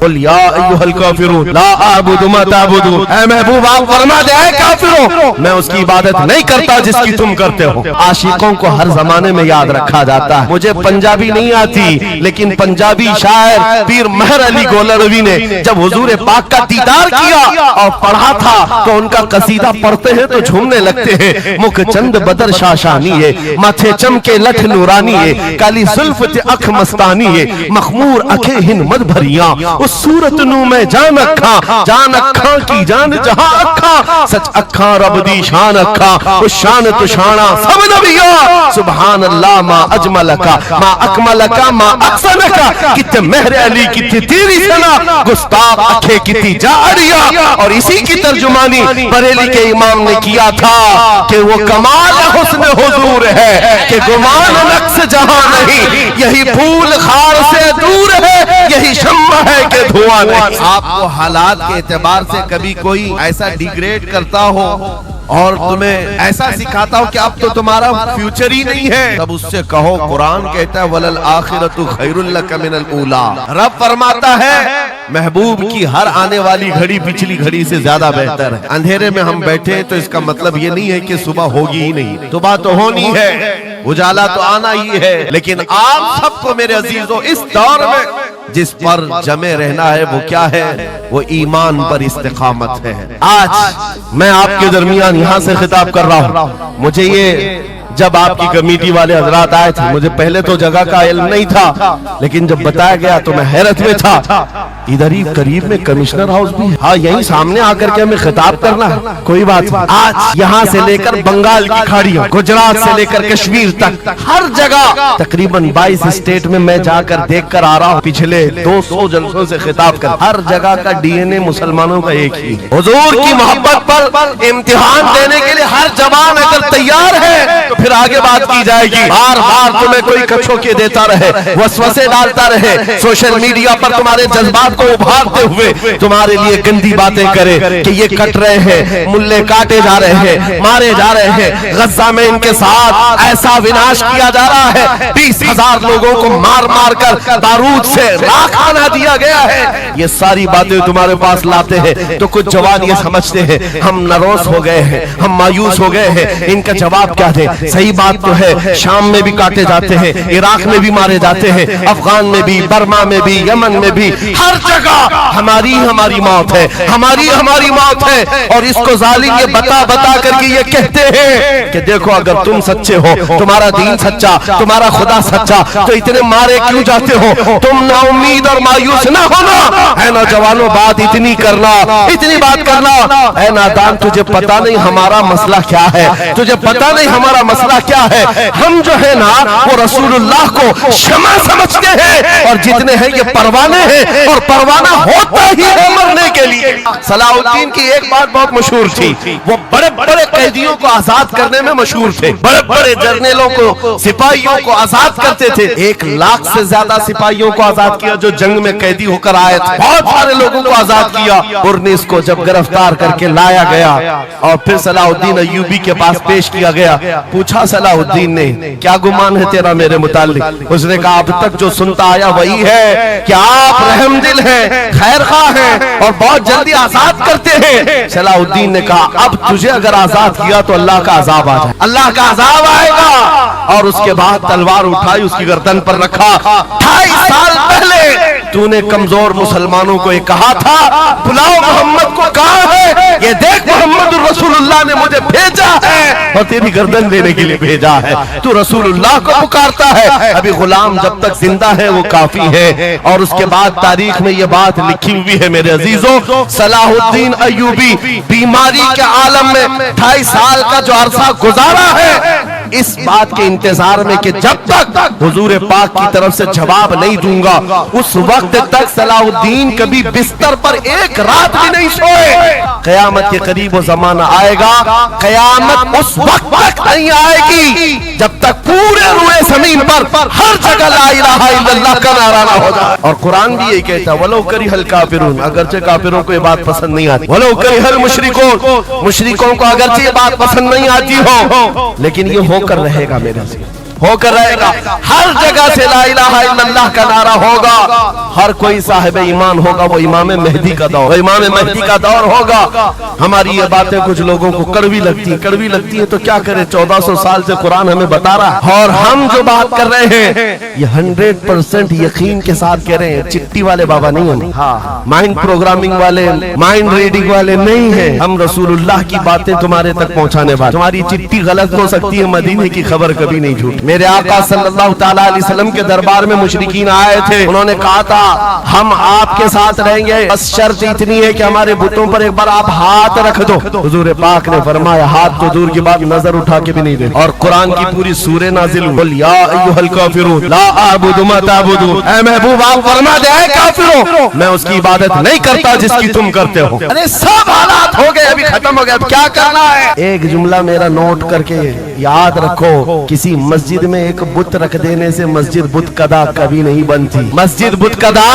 قل یا ایھا الکافرون لا اعبد ما تعبدون، اے محبوب آپ فرما دے اے کافروں میں اس کی عبادت نہیں کرتا جس کی تم کرتے ہو۔ عاشقوں کو ہر زمانے میں یاد رکھا جاتا ہے۔ مجھے پنجابی نہیں آتی لیکن پنجابی شاعر پیر مہر علی گولروی نے جب حضور پاک کا دیدار کیا اور پڑھا تھا تو ان کا قصیدہ پڑھتے ہیں تو جھومنے لگتے ہیں۔ مکھ چند بدر شاشانی ہے، ماتھے چمکے لٹھ نورانی ہے، کالی زلف تے اکھ مستانی ہے، مخمور اکھیں ہن مد بھریاں، اس صورت نو میں جان اکھاں کی جان جہاں اکھاں، سچ اکھاں رب دی شان اکھاں، اس شان تو شانہ سب نبیاں، سبحان اللہ ما اجملکا ما اکملکا ما احسنکا، کتے مہر علی کتے تیری سنا، گستاخ اکھے کتی جاڑیا۔ اور اسی کی ترجمانی بریلی کے امام نے کیا تھا کہ وہ کمال حسن حضور ہے کہ گمان نقص جہاں نہیں، یہی پھول خار سے دور ہے، یہی شمع ہے کہ دھواں نہیں۔ آپ کو حالات کے اعتبار سے کبھی کوئی ایسا ڈیگریڈ کرتا ہو اور تمہیں ایسا سکھاتا ہو کہ اب تو تمہارا فیوچر ہی نہیں ہے، تب اس سے کہو قرآن کہتا ہے وَلَلْآخِرَةُ خَيْرٌ لَكَ مِنَ الْأُولَىٰ، رب فرماتا ہے محبوب کی ہر آنے والی گھڑی پچھلی گھڑی سے زیادہ بہتر ہے۔ اندھیرے میں ہم بیٹھے تو اس کا مطلب یہ نہیں ہے کہ صبح ہوگی ہی نہیں، صبح تو ہونی ہے، اجالا تو آنا ہی ہے، لیکن آپ سب کو میرے عزیزوں اس دور میں جس پر جمع رہنا ہے وہ کیا ہے؟ وہ ایمان پر استقامت ہے۔ آج میں آپ کے درمیان یہاں سے خطاب کر رہا ہوں، مجھے یہ جب آپ کی کمیٹی والے حضرات آئے تھے مجھے پہلے تو جگہ کا علم نہیں تھا، لیکن جب بتایا گیا تو میں حیرت میں تھا۔ ادھر ہی قریب میں کمشنر ہاؤس بھی ہے، ہاں یہیں سامنے آ کر کے ہمیں خطاب کرنا ہے، کوئی بات نہیں۔ آج یہاں سے لے کر بنگال کی کھاڑیوں، گجرات سے لے کر کشمیر تک ہر جگہ تقریباً 22 اسٹیٹ میں میں جا کر دیکھ کر آ رہا ہوں، پچھلے 200 جلسوں سے خطاب کر، ہر جگہ کا ڈی این اے مسلمانوں کا ایک ہی ہے۔ حضور کی محبت پر امتحان دینے کے لیے ہر جوان اگر تیار ہے تو پھر آگے بات کی جائے گی۔ بار بار تمہیں کوئی کچھوکے دیتا رہے، وسوسے ڈالتا رہے، سوشل میڈیا پر تمہارے جذبات کو ابھارتے ہوئے تمہارے لیے گندی باتیں کرے کہ یہ کٹ رہے ہیں، ملے کاٹے جا رہے ہیں، مارے جا رہے ہیں، غزہ میں ان کے ساتھ ایسا وناش کیا جا رہا ہے، 20,000 لوگوں کو مار مار کر بارود سے راکھ بنا دیا گیا ہے۔ یہ ساری باتیں تمہارے پاس لاتے ہیں تو کچھ جوان یہ سمجھتے ہیں ہم نروس ہو گئے ہیں، ہم مایوس ہو گئے ہیں، ان کا جواب کیا دیں؟ صحیح بات تو ہے، شام میں بھی کاٹے جاتے ہیں، عراق میں بھی مارے جاتے ہیں، افغان میں بھی، برما میں بھی، یمن میں بھی، ہر جگہ ہماری موت ہے، ہماری موت ہے۔ اور اس کو ظالم یہ بتا کر کے یہ کہتے ہیں کہ دیکھو اگر تم سچے ہو، تمہارا دین سچا، تمہارا خدا سچا، تو اتنے مارے کیوں جاتے ہو؟ تم نا امید اور مایوس نہ ہونا، اے نوجوانوں بات اتنی بات کرنا، اے نادان تجھے پتا نہیں ہمارا مسئلہ کیا ہے، تجھے پتا نہیں ہمارا مسئلہ کیا ہے۔ ہم جو ہے نا وہ رسول اللہ کو شمع سمجھتے ہیں، اور جتنے ہیں یہ پروانے ہیں، اور پروانہ ہوتا ہی ہے مرنے کے لیے۔ صلاح الدین کی ایک بات بہت مشہور تھی، وہ بڑے بڑے قیدیوں کو آزاد کرنے میں مشہور تھے، بڑے بڑے جرنیلوں کو، سپاہیوں کو آزاد کرتے تھے۔ 1 لاکھ سے زیادہ سپاہیوں کو آزاد کیا جو جنگ میں قیدی ہو کر آئے تھے، بہت سارے لوگوں کو آزاد کیا۔ پرنس کو جب گرفتار کر کے لایا گیا اور پھر صلاح الدین ایوبی کے پاس پیش کیا گیا، پوچھا صلاح الدین نے کیا گمان ہے تیرا میرے متعلق؟ اس نے کہا اب تک جو سنتا آیا وہی ہے کہ آپ رحم دل ہیں، خیر خواہ ہیں اور بہت جلدی آزاد کرتے ہیں۔ صلاح الدین نے کہا اب تجھے اگر آزاد کیا تو اللہ کا عذاب آ جائے، اللہ کا عذاب آئے گا۔ اور اس کے بعد تلوار اٹھائی، اس کی گردن پر رکھا۔ 28 سال پہلے تو نے کمزور مسلمانوں کو یہ کہا تھا بلاؤ محمد کو، کہاں ہے یہ دیکھ محمد رسول اللہ نے مجھے بھیجا ہے اور تیری گردن دینے کے لیے بھیجا ہے، تو رسول اللہ کو پکارتا ہے۔ ابھی غلام جب تک زندہ ہے وہ کافی ہے۔ اور اس کے بعد تاریخ میں یہ بات لکھی ہوئی ہے میرے عزیزوں، صلاح الدین ایوبی بیماری کے عالم میں 28 سال کا جو عرصہ گزارا ہے، اس بات کے انتظار میں کہ جب تک حضور پاک کی طرف سے جواب نہیں دوں گا اس وقت تک صلاح الدین کبھی بستر پر ایک رات بھی نہیں سوئے۔ قیامت کے قریب وہ زمانہ آئے گا، قیامت اس وقت تک نہیں آئے گی جب تک پورے روئے زمین پر ہر جگہ لا الہ الا اللہ کا نعرہ نہ ہو جائے۔ اور قرآن بھی یہ کہتا ہے وَلَوْ كَرِهَ الْكَافِرُونَ، اگرچہ کافروں کو یہ بات پسند نہیں آتی، وَلَوْ كَرِهَ الْمُشْرِكُونَ، مشرکوں کو اگرچہ یہ بات پسند نہیں آتی ہو، لیکن یہ ہو کر رہے گا میرے سے۔ होकर रहेगा। हर जगह से ला इलाहा इल्लल्लाह का नारा होगा। हर कोई साहिब ईमान होगा, वो इमाम मेहदी का दौर, इमाम मेहदी का दौर होगा। हमारी ये बातें कुछ लोगों को कड़वी लगती है तो क्या करें, 1400 साल से कुरान हमें बता रहा है, और हम जो बात कर रहे हैं ये 100% यकीन के साथ कह रहे हैं। चिट्ठी वाले बाबा नहीं है, हाँ, माइंड प्रोग्रामिंग वाले, माइंड रीडिंग वाले नहीं है। हम रसूलुल्लाह की बातें तुम्हारे तक पहुंचाने वाले। तुम्हारी चिट्ठी गलत हो सकती है, मदीने की खबर कभी नहीं झूठ। मेरे आका सल्लल्लाहु तआला अलैहि वसल्लम के दरबार में मुशरिकीन आए थे, उन्होंने कहा था हम आपके साथ रहेंगे, बस शर्त इतनी है कि हमारे बुतों पर एक बार आप हाथ रख दो। हुजूर पाक ने फरमाया हाथ तो दूर की बात, नजर उठा के भी नहीं दे। और कुरान की पूरी सूरह नाजिल हुई, या अय्युहल काफिरून ला अअबुदु मा ताबुदून। ऐ महबूब आप फरमा दे ऐ काफिरों, मैं उसकी इबादत नहीं करता जिसकी तुम करते हो। अरे सब हालात हो गए, अभी खत्म हो गया, अब क्या करना है? एक जुमला मेरा नोट करके याद रखो, किसी मस्जिद में एक बुत रख देने से मस्जिद बुत कदा कभी नहीं बनती। मस्जिद बुत कदा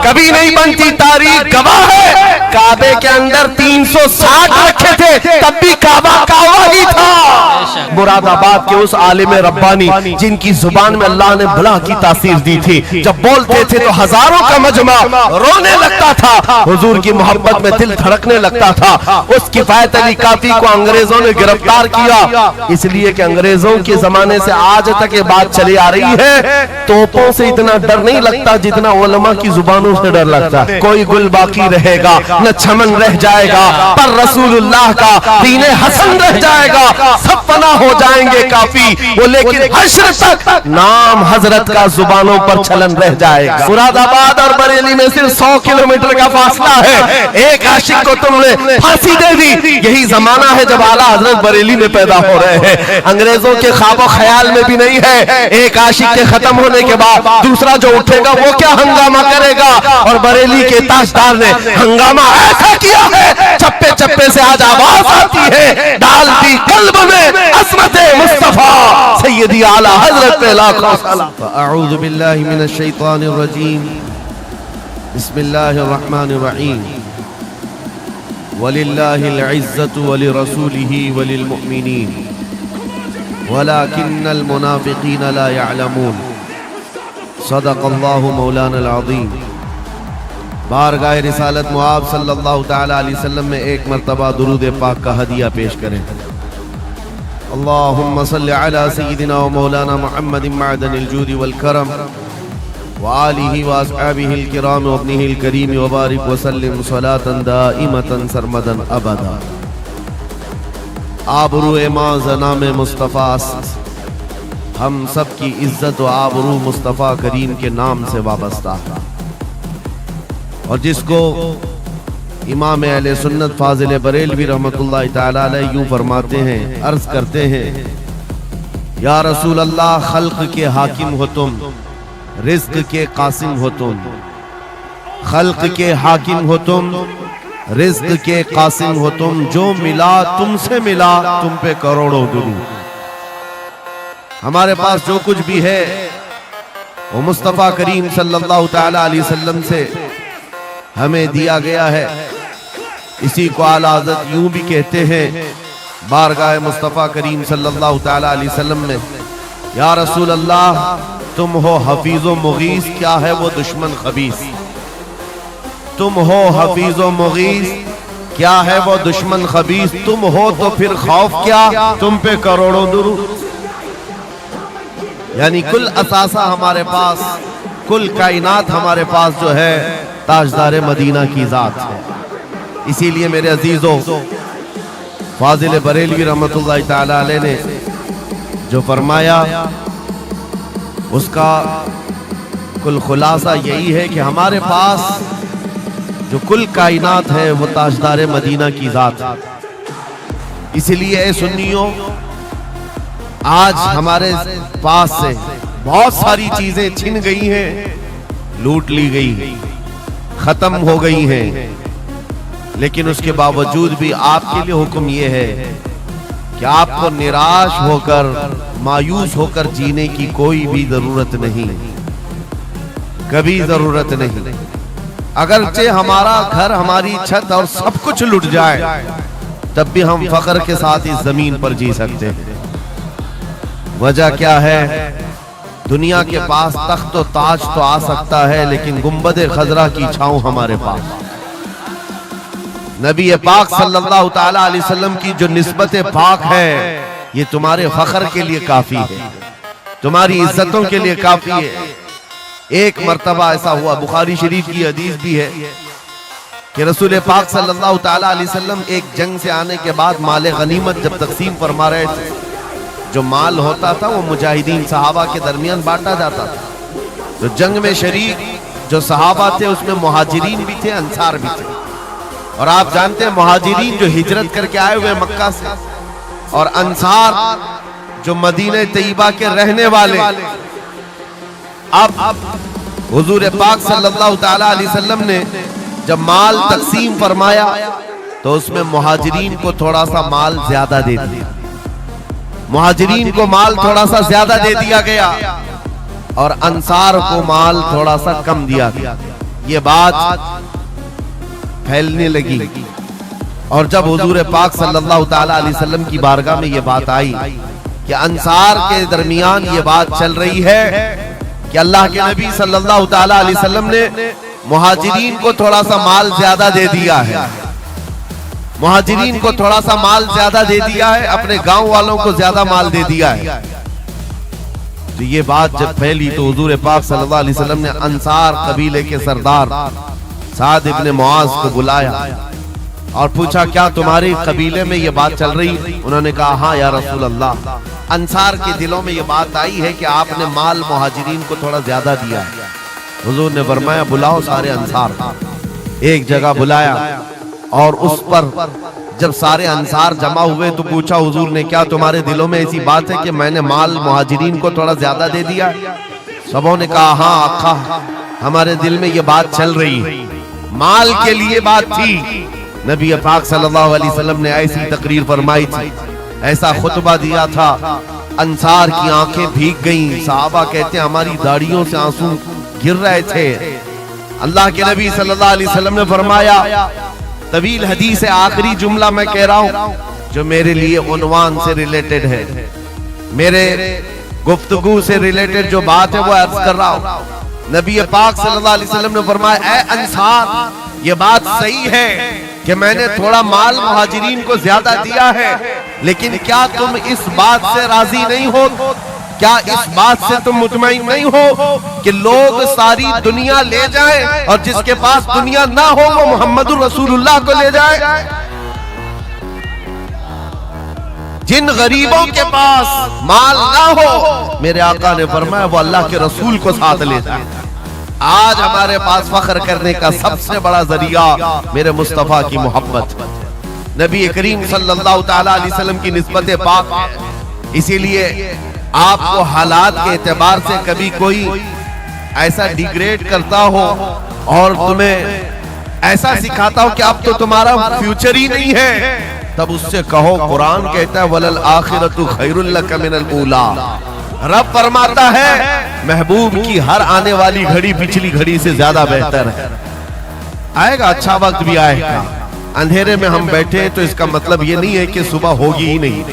कभी नहीं बनती। तारीख गवाह है, काबे के अंदर 360 रखे थे, तब भी काबा काबा ही था। मुरादाबाद के उस आलिम रब्बानी जिनकी जुबान में अल्लाह ने भला की तासीर दी थी, जब बोलते थे तो हजारों का मजमा रोने लगता था, हुजूर की मोहब्बत में दिल धड़कने लगता था। उस किफायत अली काफी को अंग्रेजों ने गिरफ्तार किया, इसलिए कि अंग्रेजों के जमाने से आज तक ये बात चली आ रही है, तोपों से इतना डर नहीं लगता जितना उलमा की जुबानों से डर लगता है। कोई गुल बाकी रहेगा न चमन रह जाएगा, पर रसूलुल्लाह का दीने हसन रह जाएगा। सब फना हो जाएंगे काफी वो, लेकिन हश्र तक नाम हजरत का जुबानों पर चलन रह जाएगा। मुरादाबाद और बरेली में सिर्फ 100 किलोमीटर का फासला है। एक आशिक को तुमने फांसी दे दी, यही जमाना है जब आला हजरत बरेली में पैदा हो रहे हैं। अंग्रेजों के ख्वाबो ख्याल में भी नहीं है एक आशिक के खत्म होने के बाद दूसरा जो उठेगा वो क्या हंगामा करेगा। और बरेली के ताजदार ने हंगामा ऐसा किया है, चप्पे चप्पे से आज आवाज आती है, डालती कल्ब में अज़मत मुस्तफा सैयदी आला हजरत पे लाखों सलाम। अऊज़ु बिल्लाहि मिनश शैतानिर रजीम, बिस्मिल्लाहिर रहमानिर रहीम। वलिल्लाहिल इज़्ज़तु वलिरसूलिही वलिल मुअमिनीन वलाकिन्नल मुनाफिकीन ला यअलमून। सदक़ल्लाहु मौलाना अज़ीम। बारगाह रिसालत मुआब सल्लल्लाहु तआला अलैहि वसल्लम में एक मर्तबा दुरूद पाक का हदिया पेश करें। अल्लाहुम्मा सल्लि अला सय्यिदिना व मौलाना मुहम्मदिन मअदनिल जूदि वल करम व आलिहि व अस्हाबिहिल किराम व इब्निहिल करीम व बारिक व सल्लिम सलातन दाइमतन सरमदन अबदा। आबरू माज़नाम मुस्तफ़ा, हम सब की इज्जत व आबरू मुस्तफ़ा करीम के नाम से वाबस्ता है। और जिसको इमाम अहले सुन्नत फाजिल बरेलवी रहमतुल्लाह ताला अलैह यूं फरमाते हैं, अर्ज करते हैं, या रसूल अल्लाह खल्क के हाकिम हो तुम, रिज़्क़ के कासिम हो तुम। खल्क के हाकिम हो तुम, रिज़्क़ के कासिम हो तुम। जो मिला तुमसे मिला, तुम पे करोड़ों दुरूद। हमारे पास जो कुछ भी है वो मुस्तफ़ा करीम सल्लल्लाहु ताला अलैहि वसल्लम से हमें दिया गया है। इसी को आला हज़रत यूं भी कहते हैं बारगाह मुस्तफ़ा करीम सल्लल्लाहु ताला अलैहि वसल्लम में, या रसूल अल्लाह तुम हो हफीज़ो मुगीस, क्या है वो दुश्मन खबीस। तुम हो हफीज़ो मुगीस, क्या है वो दुश्मन खबीस। तुम हो तो फिर खौफ क्या, तुम पे करोड़ों दुरूद। यानी कुल असासा हमारे पास, कुल कायनात हमारे पास जो है ताजदार मदीना की जात है। इसीलिए मेरे अजीजों, फाजिल बरेलवी रहमतुल्लाह ताला अलैह ने जो फरमाया उसका कुल खुलासा यही है कि हमारे पास जो कुल कायनात है वो ताजदार मदीना की जात है। इसलिए ए सुन्नियों, आज हमारे पास से बहुत सारी चीजें छिन गई हैं, लूट ली गई, खत्म हो गई हैं, लेकिन उसके बावजूद भी आपके लिए हुक्म यह है कि आपको निराश होकर, मायूस होकर जीने की कोई भी जरूरत नहीं, कभी जरूरत नहीं। अगरचे हमारा घर, हमारी छत और सब कुछ लुट जाए, तब भी हम फख्र के साथ इस जमीन पर जी सकते हैं। وجہ کیا ہے؟ دنیا کے پاس تخت و تاج تو آ سکتا ہے لیکن گنبد خضرا کی چھاؤں ہمارے پاس۔ نبی پاک صلی اللہ تعالی علیہ وسلم کی جو نسبت پاک ہے یہ تمہارے فخر کے لیے کافی ہے، تمہاری عزتوں کے لیے کافی ہے۔ ایک مرتبہ ایسا ہوا، بخاری شریف کی حدیث بھی ہے کہ رسول پاک صلی اللہ تعالی علیہ وسلم ایک جنگ سے آنے کے بعد مال غنیمت جب تقسیم فرما رہے تھے، جو مال ہوتا تھا وہ مجاہدین صحابہ کے درمیان بانٹا جاتا تھا۔ تو جنگ میں شریک جو صحابہ تھے اس میں مہاجرین بھی تھے، انصار بھی تھے، اور آپ جانتے ہیں مہاجرین جو ہجرت کر کے آئے ہوئے مکہ سے، اور انصار جو مدینہ طیبہ کے رہنے والے۔ اب حضور پاک صلی اللہ تعالی علیہ وسلم نے جب مال تقسیم فرمایا تو اس میں مہاجرین کو تھوڑا سا مال زیادہ دے دیا، مہاجرین کو مال تھوڑا سا زیادہ دے دیا گیا اور انصار کو مال تھوڑا سا کم دیا گیا۔ یہ بات پھیلنے لگی، اور جب حضور پاک صلی اللہ تعالی علیہ وسلم کی بارگاہ میں یہ بات آئی کہ انصار کے درمیان یہ بات چل رہی ہے کہ اللہ کے نبی صلی اللہ تعالی علیہ وسلم نے مہاجرین کو تھوڑا سا مال زیادہ دے دیا ہے، مہاجرین کو تھوڑا سا مال زیادہ دے دیا ہے، اپنے گاؤں والوں کو زیادہ مال دے دیا ہے۔ تو یہ بات جب پھیلی تو حضور پاک صلی اللہ علیہ وسلم نے انصار قبیلے کے سردار سعد ابن معاذ کو بلایا اور پوچھا کیا تمہاری قبیلے میں یہ بات چل رہی؟ انہوں نے کہا ہاں یا رسول اللہ، انصار کے دلوں میں یہ بات آئی ہے کہ آپ نے مال مہاجرین کو تھوڑا زیادہ دیا ہے۔ حضور نے فرمایا بلاؤ سارے انصار، ایک جگہ بلایا، اور اس پر جب سارے انصار جمع ہوئے تو پوچھا حضور نے کیا تمہارے دلوں میں ایسی بات ہے کہ میں نے مال مہاجرین کو تھوڑا زیادہ دے دیا؟ سبوں نے کہا ہاں آقا، ہمارے دل میں یہ بات چل رہی ہے، مال کے لیے بات تھی۔ نبی پاک صلی اللہ علیہ وسلم نے ایسی تقریر فرمائی تھی، ایسا خطبہ دیا تھا، انصار کی آنکھیں بھیگ گئیں، صحابہ کہتے ہیں ہماری داڑھیوں سے آنسو گر رہے تھے۔ اللہ کے نبی صلی اللہ علیہ وسلم نے فرمایا، طویل حدیث ہے، آخری جملہ میں کہہ رہا ہوں جو میرے لیے عنوان سے ریلیٹڈ ہے، میرے گفتگو سے ریلیٹڈ جو بات ہے وہ عرض کر رہا ہوں۔ نبی پاک صلی اللہ علیہ وسلم نے فرمایا اے انصار، یہ بات صحیح ہے کہ میں نے تھوڑا مال مہاجرین کو زیادہ دیا ہے، لیکن کیا تم اس بات سے راضی نہیں ہو؟ کیا اس بات سے تم مطمئن نہیں ہو کہ لوگ ساری دنیا لے جائیں اور جس کے پاس دنیا نہ ہو وہ محمد رسول اللہ کو لے جائے؟ جن غریبوں کے پاس مال نہ ہو، میرے آقا نے فرمایا وہ اللہ کے رسول کو ساتھ لے جائے۔ آج ہمارے پاس فخر کرنے کا سب سے بڑا ذریعہ میرے مصطفیٰ کی محبت، نبی کریم صلی اللہ تعالی علیہ وسلم کی نسبت پاک ہے۔ اسی لیے آپ کو حالات کے اعتبار سے کبھی کوئی ایسا ڈیگریڈ کرتا ہو اور تمہیں ایسا سکھاتا ہو کہ اب تو تمہارا فیوچر ہی نہیں ہے، تب اس سے کہو قرآن کہتا ہے وَلَلْآخِرَةُ خَيْرٌ لَكَ مِنَ الْأُولَىٰ، رب فرماتا ہے محبوب کی ہر آنے والی گھڑی پچھلی گھڑی سے زیادہ بہتر ہے۔ آئے گا، اچھا وقت بھی آئے گا۔ اندھیرے میں ہم بیٹھے تو اس کا مطلب یہ نہیں ہے کہ صبح ہوگی ہی نہیں،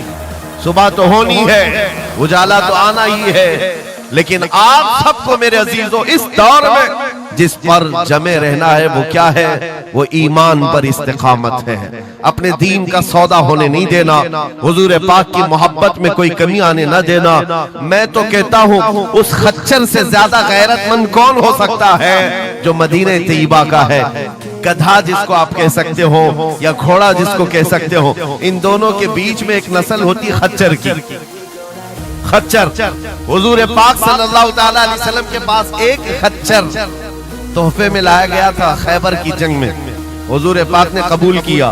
صبح تو ہونی ہے، اجالا تو آنا ہی ہے، لیکن آپ سب کو میرے عزیزوں اس دور میں جس پر جمے رہنا ہے وہ کیا ہے؟ وہ ایمان پر استقامت ہے، اپنے دین کا سودا ہونے نہیں دینا، حضور پاک کی محبت میں کوئی کمی آنے نہ دینا۔ میں تو کہتا ہوں اس خچر سے زیادہ غیرت مند کون ہو سکتا ہے جو مدینہ طیبہ کا ہے؟ گدھا جس کو آپ کہہ سکتے ہو یا گھوڑا جس کو کہہ سکتے ہو، ان دونوں کے بیچ میں ایک نسل ہوتی خچر کی۔ خچر، حضور پاک صلی اللہ تعالی علیہ وسلم کے پاس ایک خچر تحفے میں لایا گیا تھا خیبر کی جنگ میں، حضور پاک نے قبول کیا۔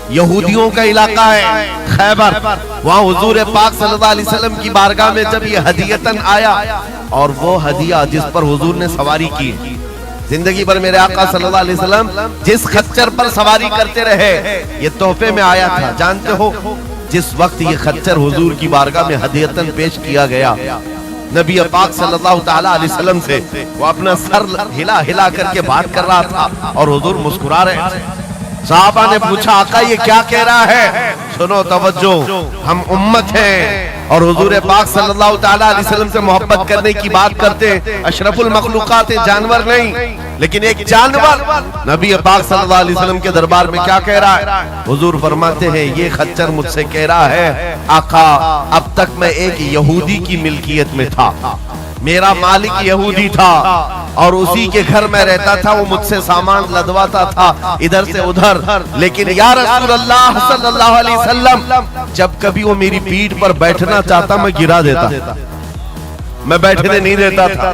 یہودیوں کا علاقہ ہے خیبر، وہاں حضور پاک صلی اللہ علیہ وسلم کی بارگاہ میں جب یہ ہدیتاً آیا، اور وہ ہدیہ جس پر حضور نے سواری کی، زندگی پر میرے آقا صلی اللہ علیہ وسلم جس خچر پر سواری کرتے رہے یہ تحفے میں آیا تھا۔ جانتے ہو جس وقت یہ خچر حضور کی بارگاہ میں ہدیتاً پیش کیا گیا، نبی پاک صلی اللہ تعالی علیہ وسلم سے وہ اپنا سر ہلا ہلا کر کے بات کر رہا تھا اور حضور مسکرا رہے تھے۔ صحابہ نے پوچھا آقا یہ کیا کہہ رہا ہے؟ सुनो तवज्जो, हम उम्मत हैं और हुजूर पाक सल्लल्लाहु ताला अलैहि वसल्लम से मोहब्बत करने की बात करते हैं। अशरफुल मखलूकात है, जानवर नहीं, लेकिन एक जानवर नबी पाक सल्लल्लाहु अलैहि वसल्लम के दरबार में क्या कह रहा है? हुजूर फरमाते हैं ये खच्चर मुझसे कह रहा है, आका अब तक मैं एक यहूदी की मिल्कियत में था, मेरा मालिक यहूदी था और उसी के घर में रहता था, वो मुझसे सामान लदवाता था इधर से उधर, लेकिन या रसूल अल्लाह सल्लल्लाहु अलैहि वसल्लम जब कभी वो मेरी पीठ पर बैठना चाहता मैं गिरा देता, मैं बैठने नहीं देता था।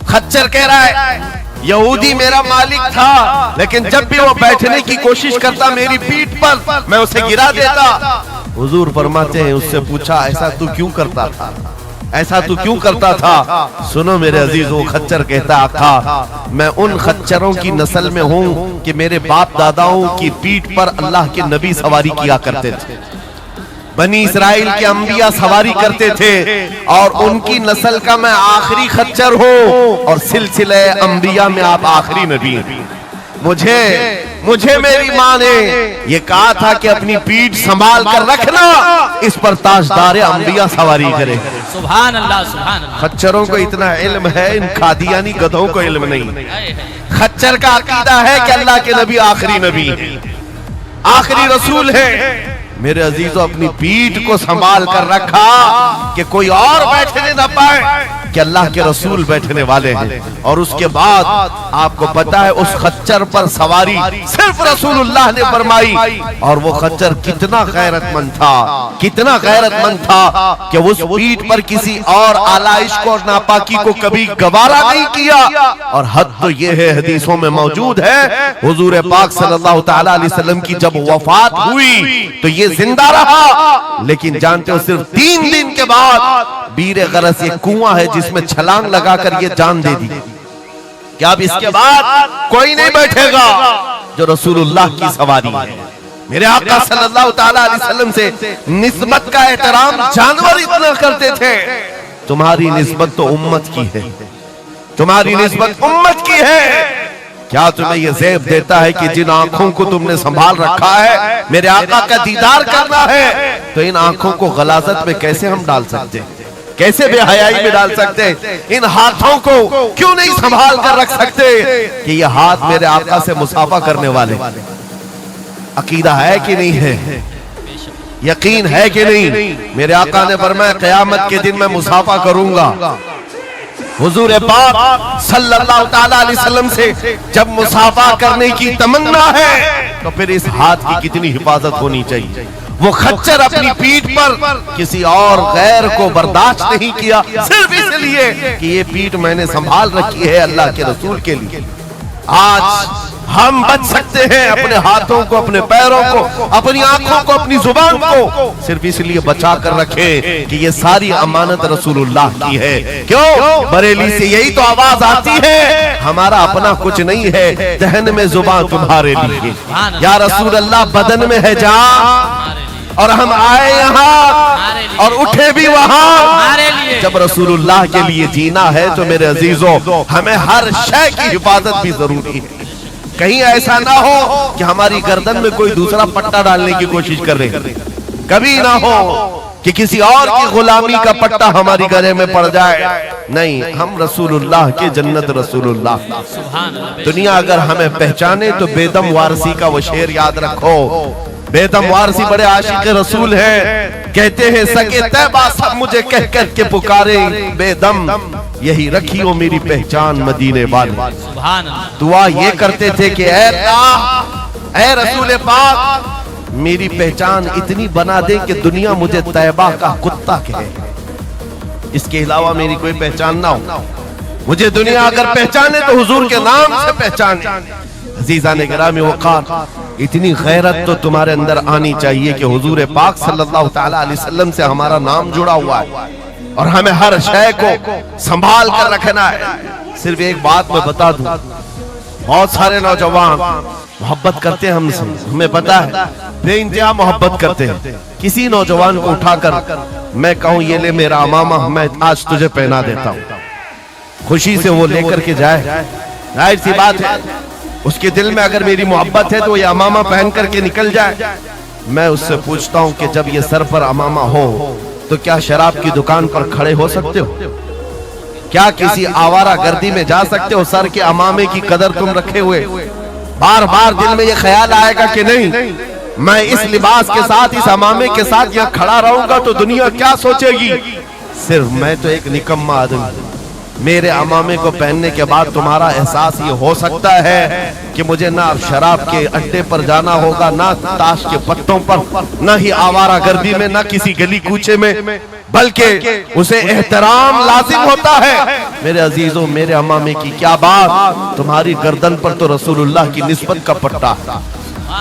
खच्चर कह रहा है यहूदी मेरा मालिक था, लेकिन जब भी वो बैठने की कोशिश करता मेरी पीठ पर मैं उसे गिरा देता। हुजूर फरमाते हैं उससे पूछा ऐसा तू क्यों करता था, ऐसा तू क्यों करता था? सुनो मेरे अजीजों, खच्चर कहता आका मैं उन खच्चरों की नस्ल में हूँ कि मेरे बाप दादाओं की पीठ पर अल्लाह के नबी सवारी किया करते थे, बनी इसराइल के अंबिया सवारी करते थे और उनकी नस्ल का मैं आखिरी खच्चर हूँ और सिलसिले अंबिया में आप आखिरी नबी हैं। मुझे मेरी माँ ने ये कहा था कि अपनी पीठ संभाल कर रखना, इस पर ताजदार अंबिया सवारी करे। सुभान अल्लाह, सुभान अल्लाह। खच्चरों को इतना इल्म है, इन कादियानी गधों को इल्म नहीं। खच्चर का अकीदा है कि अल्लाह के नबी आखिरी नबी, आखिरी रसूल है। मेरे अजीजों अपनी पीठ को संभाल कर रखा कि कोई और बैठने न पाए, कि अल्लाह के रसूल बैठने वाले हैं। और उसके बाद आपको पता है उस खच्चर पर सवारी सिर्फ रसूलुल्लाह ने फरमाई, और वो खच्चर कितना गैरतमंद था, कितना गैरतमंद था कि उस पीठ पर किसी और आलाइश को और नापाकी को कभी गवारा नहीं किया। और हद तो ये है, हदीसों में मौजूद है, हुजूर पाक सल्लल्लाहु ताला अलैहि वसल्लम की जब वफात हुई तो ये जिंदा रहा, लेकिन जानते हो सिर्फ 3 दिन के बाद बीर गरस ये कुआं है जिसमें छलांग लगाकर ये जान दे दी कि अब इसके बाद कोई नहीं बैठेगा जो रसूलुल्लाह की सवारी है। मेरे आका सल्लल्लाहु ताला अलैहि वसल्लम से निस्बत का एहतराम जानवर इतना करते थे, तुम्हारी निस्बत तो उम्मत की है, तुम्हारी निस्बत उम्मत की है। क्या तुम्हें यह ज़ेब देता है कि जिन आंखों को तुमने संभाल रखा है मेरे आका का दीदार करना है, तो इन आंखों को गलाजत में कैसे हम डाल सकते हैं, कैसे बेहयाई में डाल सकते हैं? इन हाथों को क्यों नहीं संभाल कर रख सकते कि ये हाथ मेरे आका से मुसाफा करने वाले? अकीदा है कि नहीं है, यकीन है कि नहीं? मेरे आका ने फरमाया क़यामत के दिन मैं मुसाफा करूंगा। हुजूर पाक सल्लल्लाहु ताला अलैहि वसल्लम से जब मुसाफा करने की तमन्ना है तो फिर इस हाथ की कितनी हिफाजत होनी चाहिए। वो खच्चर अपनी पीठ पर किसी और गैर को बर्दाश्त नहीं किया, सिर्फ इसलिए कि ये पीठ मैंने संभाल रखी है अल्लाह के रसूल के लिए। आज हम बच सकते हैं अपने हाथों को, अपने पैरों को, अपनी आंखों को, अपनी जुबान को सिर्फ इसलिए बचा कर रखें कि ये सारी अमानत रसूलुल्लाह की है। क्यों? बरेली से यही तो आवाज आती है, हमारा अपना कुछ नहीं है, दहन में जुबान तुम्हारे लिए। या रसूल अल्लाह बदन में है जान, और हम आए यहाँ और उठे भी वहाँ। जब रसूलुल्लाह के लिए जीना है तो मेरे अजीजों हमें हर शय की हिफाजत भी जरूरी है। कहीं ऐसा ना हो कि हमारी गर्दन में कोई दूसरा पट्टा डालने की कोशिश कर रहे, कभी ना हो कि किसी और की गुलामी का पट्टा हमारी गले में पड़ जाए। नहीं, हम रसूलुल्लाह के जन्नत रसूलुल्लाह। दुनिया अगर हमें पहचाने तो बेदम वारसी का वो शेर याद रखो। बेदम वारसी बड़े आशिक रसूल हैं, कहते हैं सके तैबा सब मुझे कह कर के पुकारे, बेदम यही रखी हो मेरी पहचान मदीने वाले। दुआ ये करते थे कि ऐ अल्लाह, ऐ रसूल पाक मेरी पहचान इतनी बना दे कि दुनिया मुझे तैबा का कुत्ता कहे, इसके अलावा मेरी कोई पहचान ना हो। मुझे दुनिया अगर पहचाने तो हुजूर के नाम से पहचाने। अजीज़ान गिरामी वक़ार, इतनी गैरत तो तुम्हारे अंदर आनी चाहिए कि हुजूर पाक सल्लल्लाहु ताला अलैहि वसल्लम से हमारा नाम जुड़ा हुआ है और हमें हर शय को संभाल कर रखना है। सिर्फ एक बात मैं बता दूं, बहुत सारे नौजवान मोहब्बत करते हैं हमसे, हमें पता है, बेइंतहा मोहब्बत करते हैं। किसी नौजवान को उठाकर मैं कहूं ये ले मेरा अमामा, मैं आज तुझे पहना देता हूं, खुशी से वो लेकर के जाए, जाहिर सी बात है उसके दिल में अगर मेरी मोहब्बत है तो ये अमामा पहन करके निकल जाए। میں اس سے پوچھتا ہوں کہ جب یہ سر پر امامہ ہو تو کیا شراب کی دکان پر کھڑے ہو سکتے ہو؟ کیا کسی آوارہ گردی میں جا سکتے ہو سر کے امامے کی قدر تم رکھے ہوئے؟ بار بار دل میں یہ خیال آئے گا کہ نہیں، میں اس لباس کے ساتھ، اس امامے کے ساتھ یہاں کھڑا رہوں گا تو دنیا کیا سوچے گی؟ صرف میں تو ایک نکما آدمی، میرے امامے کو پہننے کے بعد تمہارا احساس یہ ہو سکتا ہے کہ مجھے نہ شراب کے اڈے پر جانا ہوگا، نہ تاش کے پتوں پر، نہ ہی آوارہ گردی میں، نہ کسی گلی کوچے میں، بلکہ اسے احترام لازم ہوتا ہے۔ میرے عزیزوں، میرے امامے کی کیا بات، تمہاری گردن پر تو رسول اللہ کی نسبت کا پٹا ہے۔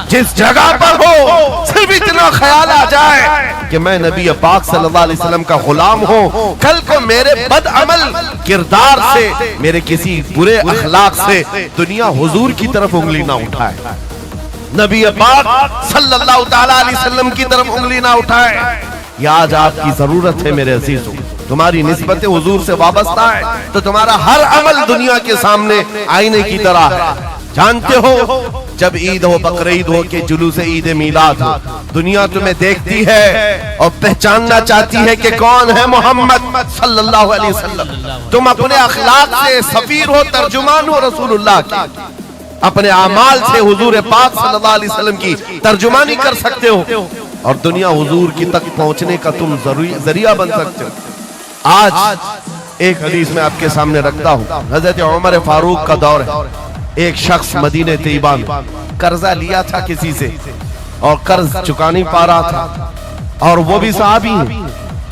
جس جگہ پر ہو صرف اتنا خیال آ جائے کہ میں نبی پاک صلی اللہ علیہ وسلم کا غلام ہوں، کل کو میرے بد عمل کردار سے، میرے کسی برے اخلاق سے دنیا حضور کی طرف انگلی نہ اٹھائے، نبی پاک صلی اللہ تعالیٰ علیہ وسلم کی طرف انگلی نہ اٹھائے۔ یہ آج آپ کی ضرورت ہے میرے عزیزوں، تمہاری نسبت حضور سے وابستہ ہے تو تمہارا ہر عمل دنیا کے سامنے آئینے کی طرح ہے۔ جانتے ہو جب عید ہو، بقرعید ہو کہ جلوس عید میلاد ہو، دنیا تمہیں دیکھتی ہے اور پہچاننا چاہتی ہے کہ کون ہے محمد صلی اللہ علیہ وسلم۔ تم اپنے اخلاق سے سفیر ہو، ترجمان ہو رسول اللہ کی، اپنے اعمال سے حضور پاک صلی اللہ علیہ وسلم کی ترجمانی کر سکتے ہو اور دنیا حضور کی تک پہنچنے کا تم ذریعہ بن سکتے ہو۔ آج ایک حدیث میں آپ کے سامنے رکھتا ہوں، حضرت عمر فاروق کا دور ہے۔ ایک شخص مدینہ طیبہ میں قرضہ لیا تھا کسی سے اور قرض چکا نہیں پا رہا تھا، اور وہ بھی صحابی ہیں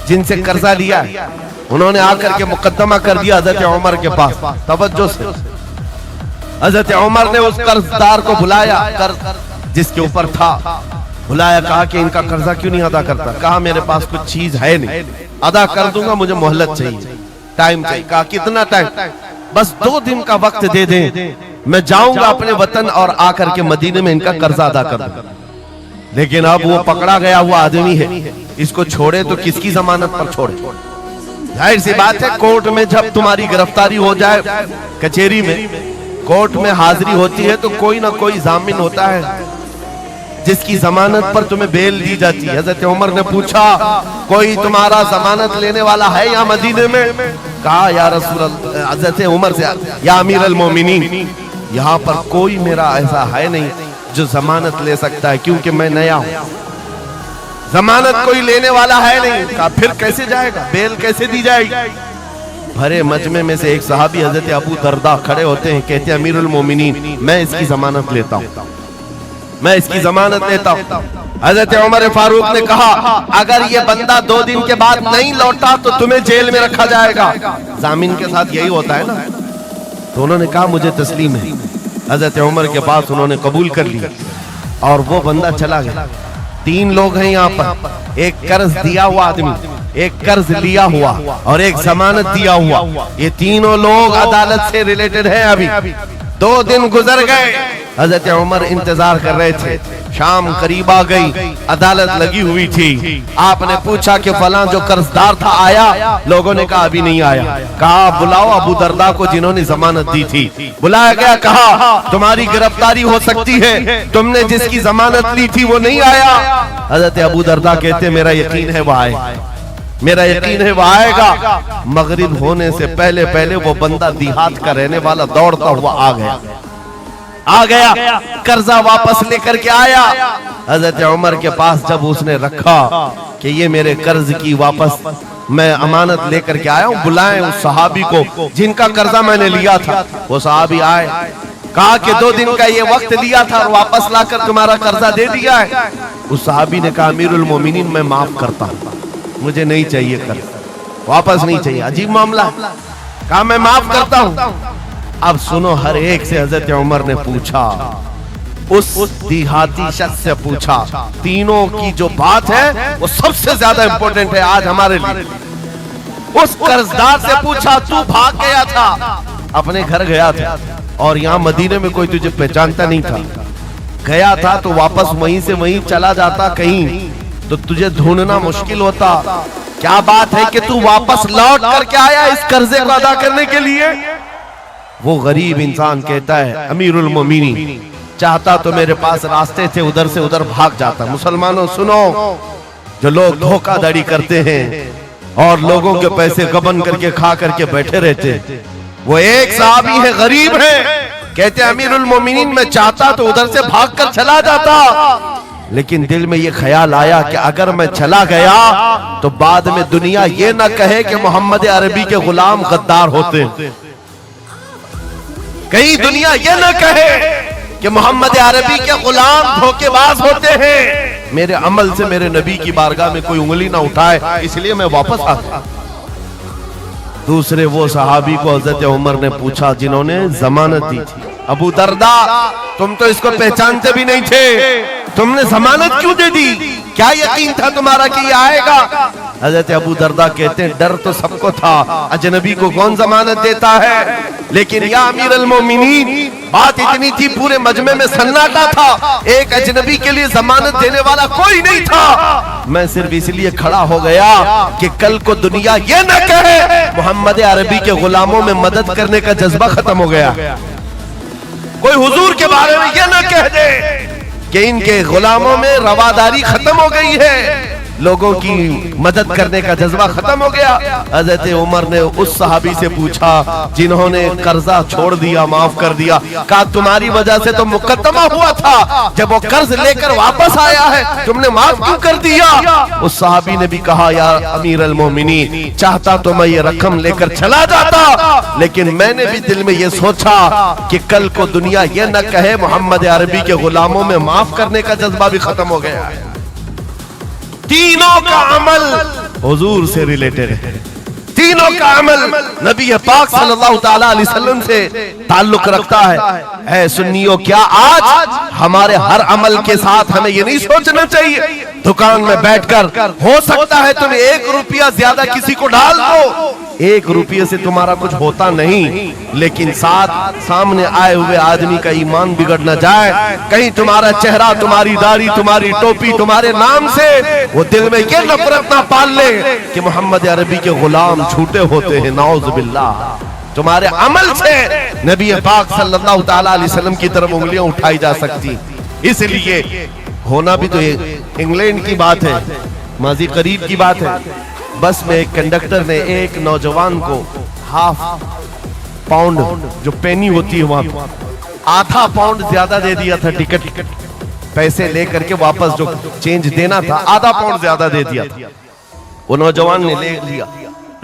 جن سے قرضہ لیا ہے۔ انہوں نے آ کر کے مقدمہ کر دیا حضرت عمر کے پاس، توجہ سے۔ حضرت عمر نے اس قرضدار کو بلایا، قرض جس کے اوپر تھا بلایا، کہا کہ ان کا قرضہ کیوں نہیں ادا کرتا؟ کہا میرے پاس کچھ چیز ہے نہیں، ادا کر دوں گا، مجھے مہلت چاہیے، ٹائم چاہیے۔ کہا کتنا ٹائم؟ بس 2 دن کا وقت دے دیں، میں جاؤں گا اپنے وطن اور آ کر کے مدینے میں ان کا قرضہ ادا کر دوں۔ لیکن اب وہ پکڑا گیا ہوا آدمی ہے، اس کو چھوڑے تو کس کی ضمانت پر چھوڑے؟ ظاہر سی بات ہے، کورٹ میں جب تمہاری گرفتاری ہو جائے، کچہری میں، کورٹ میں حاضری ہوتی ہے تو کوئی نہ کوئی ضامن ہوتا ہے جس کی ضمانت پر تمہیں بیل دی جاتی ہے۔ حضرت عمر نے پوچھا کوئی تمہارا ضمانت لینے والا ہے یہاں مدینے میں؟ کہا یا رسول اللہ، حضرت عمر سے، یا امیر المومنین، یہاں پر کوئی میرا ایسا ہے نہیں جو ضمانت لے سکتا ہے کیونکہ میں نیا ہوں، ضمانت کوئی لینے والا ہے نہیں۔ کہا پھر کیسے جائے گا، بیل کیسے دی جائے گی؟ بھرے مجمع میں سے ایک صحابی حضرت ابو درداء کھڑے ہوتے ہیں، کہتے ہیں امیر المومنین میں اس کی ضمانت لیتا ہوں، میں اس کی ضمانت لیتا ہوں۔ حضرت عمر فاروق نے کہا اگر یہ بندہ 2 دن کے بعد نہیں لوٹا تو تمہیں جیل میں رکھا جائے گا۔ ضامن کے ساتھ یہی ہوتا ہے نا۔ تو انہوں نے کہا مجھے تسلیم ہے۔ حضرت عمر کے پاس انہوں نے قبول کر لیا اور وہ بندہ چلا گیا۔ 3 لوگ ہیں یہاں پر، ایک قرض دیا ہوا آدمی، ایک قرض لیا ہوا اور ایک ضمانت دیا ہوا۔ یہ تینوں لوگ عدالت سے ریلیٹڈ ہیں۔ ابھی 2 دن گزر گئے، حضرت عمر انتظار کر رہے تھے، شام قریب آ گئی، عدالت لگی ہوئی تھی۔ آپ نے پوچھا کہ فلاں جو قرضدار تھا آیا؟ لوگوں نے کہا ابھی نہیں آیا۔ کہا بلاؤ ابو درداء کو جنہوں نے ضمانت دی تھی۔ بلایا گیا، کہا تمہاری گرفتاری ہو سکتی ہے، تم نے جس کی ضمانت لی تھی وہ نہیں آیا۔ حضرت ابو درداء کہتے میرا یقین ہے وہ آئے، میرا یقین ہے وہ آئے گا۔ مغرب ہونے سے پہلے پہلے وہ بندہ دیہات کا رہنے والا دوڑتا ہوا آ گیا، قرضہ واپس لے کر کے آیا۔ حضرت عمر کے پاس جب اس نے رکھا کہ یہ میرے قرض کی واپس میں امانت لے کر کے آیا ہوں، بلائیں اس صحابی کو جن کا قرضہ میں نے لیا تھا۔ وہ صحابی آئے، کہا کہ 2 دن کا یہ وقت لیا تھا اور واپس لا کر تمہارا قرضہ دے دیا ہے۔ اس صحابی نے کہا امیر المومنین میں معاف کرتا ہوں، مجھے نہیں چاہیے قرض، واپس نہیں چاہیے۔ عجیب معاملہ، کہا میں معاف کرتا ہوں۔ اب سنو، ہر ایک سے حضرت عمر نے پوچھا، اس دیہاتی شخص سے پوچھا، تینوں کی جو بات ہے وہ سب سے زیادہ امپورٹنٹ ہے آج ہمارے لیے۔ اس قرضدار سے پوچھا تو بھاگ گیا تھا، اپنے گھر گیا تھا اور یہاں مدینے میں کوئی تجھے پہچانتا نہیں تھا، گیا تھا تو واپس وہیں سے وہیں چلا جاتا کہیں تو تجھے ڈھونڈنا مشکل ہوتا، کیا بات ہے کہ تو واپس لوٹ کر کے آیا اس قرضے کو ادا کرنے کے لیے؟ وہ غریب انسان کہتا ہے امیر المومنین चाहता तो मेरे पास रास्ते थे, उधर से उधर भाग जाता। मुसलमानों सुनो, जो लोग धोखाधड़ी करते हैं और लोगों के पैसे गबन करके खा करके बैठे रहते, वो एक सहाबी है, गरीब है, कहते अमीरुल मोमिनीन मैं चाहता तो उधर से भागकर चला जाता, लेकिन दिल में ये ख्याल आया कि अगर मैं चला गया तो बाद में दुनिया ये ना कहे कि मोहम्मद अरबी के गुलाम गद्दार होते, कहीं दुनिया ये ना कहे कि मोहम्मद अरबी के गुलाम धोखेबाज होते हैं। मेरे अमल से मेरे नबी की बारगाह में कोई उंगली ना उठाए, इसलिए मैं वापस आ गया। दूसरे वो सहाबी को हजरत उमर ने पूछा जिन्होंने जमानत दी थी, अबू दरदा तुम तो इसको पहचानते भी नहीं थे, तुमने जमानत क्यों दे दी? क्या यकीन था तुम्हारा कि ये आएगा? हजरत अबू दरदा कहते हैं डर तो सबको था, अजनबी को कौन जमानत देता है, लेकिन या अमीर अल मोमिनीन बात इतनी थी पूरे मजमे में सन्नाटा था, एक अजनबी के लिए जमानत देने वाला कोई नहीं था। मैं सिर्फ इसलिए खड़ा हो गया कि कल को दुनिया ये न कहे मोहम्मद अरबी के गुलामों में मदद करने का जज्बा खत्म हो गया, कोई हुजूर के बारे में ये न कह दे कि इनके गुलामों में रवादारी खत्म हो गई है, लोगों की मदद करने का जज्बा खत्म हो गया। हजरत उमर ने उस सहाबी से पूछा जिन्होंने कर्जा छोड़ दिया, माफ कर दिया, कहा तुम्हारी वजह से तो मुकद्दमा हुआ था, जब वो कर्ज लेकर वापस आया है तुमने माफ क्यों कर दिया? उस सहाबी ने भी कहा या अमीर अल मोमिनीन चाहता तो मैं ये रकम लेकर चला जाता, लेकिन मैंने भी दिल में ये सोचा कि कल को दुनिया ये न कहे मोहम्मद अरबी के गुलामों में माफ करने का जज्बा भी खत्म हो गया है। तीनों का अमल हुजूर से रिलेटेड है, तीनों का अमल नबी पाक सल्लल्लाहु ताला अलैहि वसल्लम से ताल्लुक रखता है। सुन्नियों क्या आज हमारे हर अमल के साथ हमें ये नहीं सोचना चाहिए दुकान में बैठकर हो सकता है तुम 1 रुपया ज्यादा किसी को डाल दो, 1 रुपये से तुम्हारा कुछ होता नहीं, लेकिन साथ सामने आए हुए आदमी का ईमान बिगड़ न जाए, कहीं तुम्हारा चेहरा, तुम्हारी दाढ़ी, तुम्हारी टोपी तुम्हारे नाम से वो दिल में ये नफरत ना पाल ले कि मोहम्मद अरबी के गुलाम झूठे होते हैं, नाउज़ बिल्लाह। तुम्हारे अमल से नबी पाक सल्लल्लाहु ताला अलैहि वसल्लम की तरफ उंगलियां उठाई जा सकती, इसलिए होना भी तो इंग्लैंड की बात है, माजी करीब की बात है। बस में एक कंडक्टर ने एक नौजवान को ½ पाउंड जो पेनी होती है वहां ½ पाउंड ज्यादा दे दिया था, टिकट पैसे लेकर के वापस जो चेंज देना था ½ पाउंड ज्यादा दे दिया था। वो नौजवान ने ले लिया,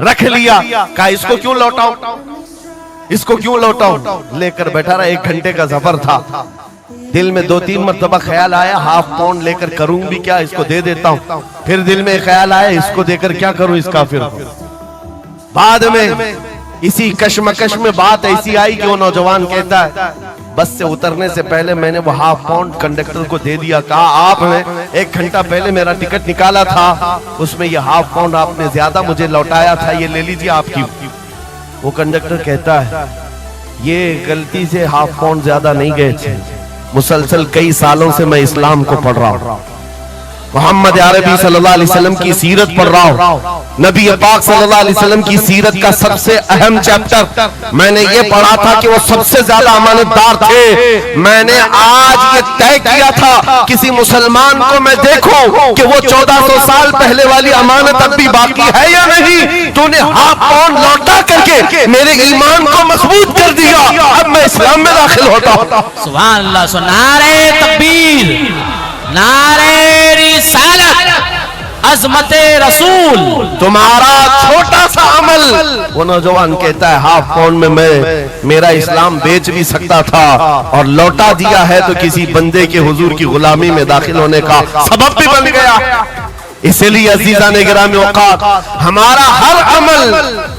रख लिया, कहा इसको क्यों लौटाऊं, इसको क्यों लौटाऊं, लेकर बैठा रहा। 1 घंटे का सफर था, दिल में 2-3 मरतबा ख्याल आया ½ पाउंड लेकर करूं भी क्या, इसको दे देता हूं, फिर दिल में ख्याल आया इसको देकर क्या करूं इस काफिर को। बाद में इसी कश्मकश में बात ऐसी आई कि वो नौजवान कहता है बस से उतरने से पहले मैंने वो ½ पाउंड कंडक्टर को दे दिया, कहा आपने 1 घंटा पहले मेरा टिकट निकाला था, उसमें ये ½ पाउंड आपने ज्यादा मुझे लौटाया था, ये ले लीजिए आपकी। वो कंडक्टर कहता है ये गलती से ½ पाउंड ज्यादा नहीं गए थे, मुसलसल कई सालों से मैं इस्लाम को पढ़ रहा हूं, मोहम्मद अरबी सल्लल्लाहु अलैहि वसल्लम की सीरत पढ़ रहा हूं, नबी पाक सल्लल्लाहु अलैहि वसल्लम की सीरत का सबसे अहम चैप्टर मैंने ये पढ़ा था कि वो सबसे ज्यादा अमानतदार थे। मैंने आज ये तय किया था किसी मुसलमान को मैं देखूं कि वो 1400 साल पहले वाली अमानत अब भी बाकी है या नहीं, तूने ½ पाउंड लौटा करके मेरे ईमान को मजबूत कर दिया, अब मैं इस्लाम में दाखिल होता हूं। सुभान अल्लाह। सो नारे तकबीर, नारे रिसालत, अज़मते रसूल। तुम्हारा छोटा सा अमल, वो नौजवान कहता है ½ पाउंड में मैं मेरा इस्लाम बेच भी सकता था और लौटा दिया है तो किसी बंदे के हुजूर की गुलामी में दाखिल होने का सबब भी बन गया। इसलिए अजीज़ान गिरामी औकात हमारा हर अमल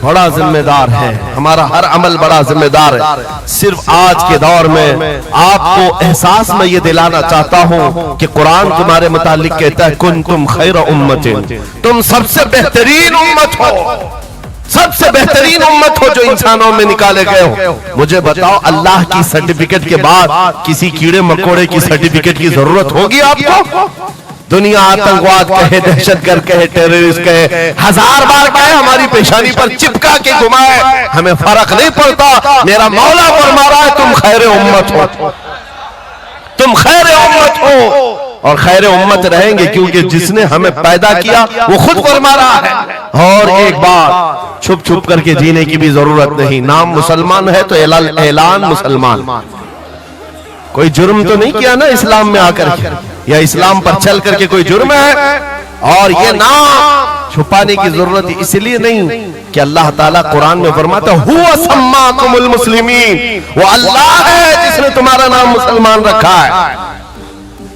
बड़ा जिम्मेदार है, हमारा हर अमल बड़ा जिम्मेदार है। सिर्फ आज के दौर में आपको एहसास में ये दिलाना चाहता हूँ कि कुरान तुम्हारे मुतालिक कहता है कुंतुम खैर उम्मतिन, तुम सबसे बेहतरीन उम्मत हो, सबसे बेहतरीन उम्मत हो जो इंसानों में निकाले गए हो। मुझे बताओ अल्लाह की सर्टिफिकेट के बाद किसी कीड़े मकोड़े की सर्टिफिकेट की जरूरत होगी आपको? दुनिया आतंकवाद कहे, दहशतगर्द कहे, टेररिस्ट कहे, 1000 बार कहे, हमारी पेशानी पर चिपका के घुमाए, हमें फर्क नहीं पड़ता। मेरा मौला फरमा रहा है तुम खैर उम्मत हो, तुम खैर उम्मत हो और खैर उम्मत रहेंगे, क्योंकि जिसने हमें पैदा किया वो खुद फरमा रहा है। और एक बात, छुप छुप करके जीने की भी जरूरत नहीं। नाम मुसलमान है तो ऐलान मुसलमान। कोई जुर्म तो नहीं किया ना इस्लाम में आकर के, या इस्लाम पर चल करके कोई जुर्म है। और ये नाम छुपाने की जरूरत इसलिए नहीं कि अल्लाह ताला कुरान में फरमाता हुवा सम्माकुमुल मुस्लिमीन, वो अल्लाह है जिसने तुम्हारा नाम मुसलमान रखा है,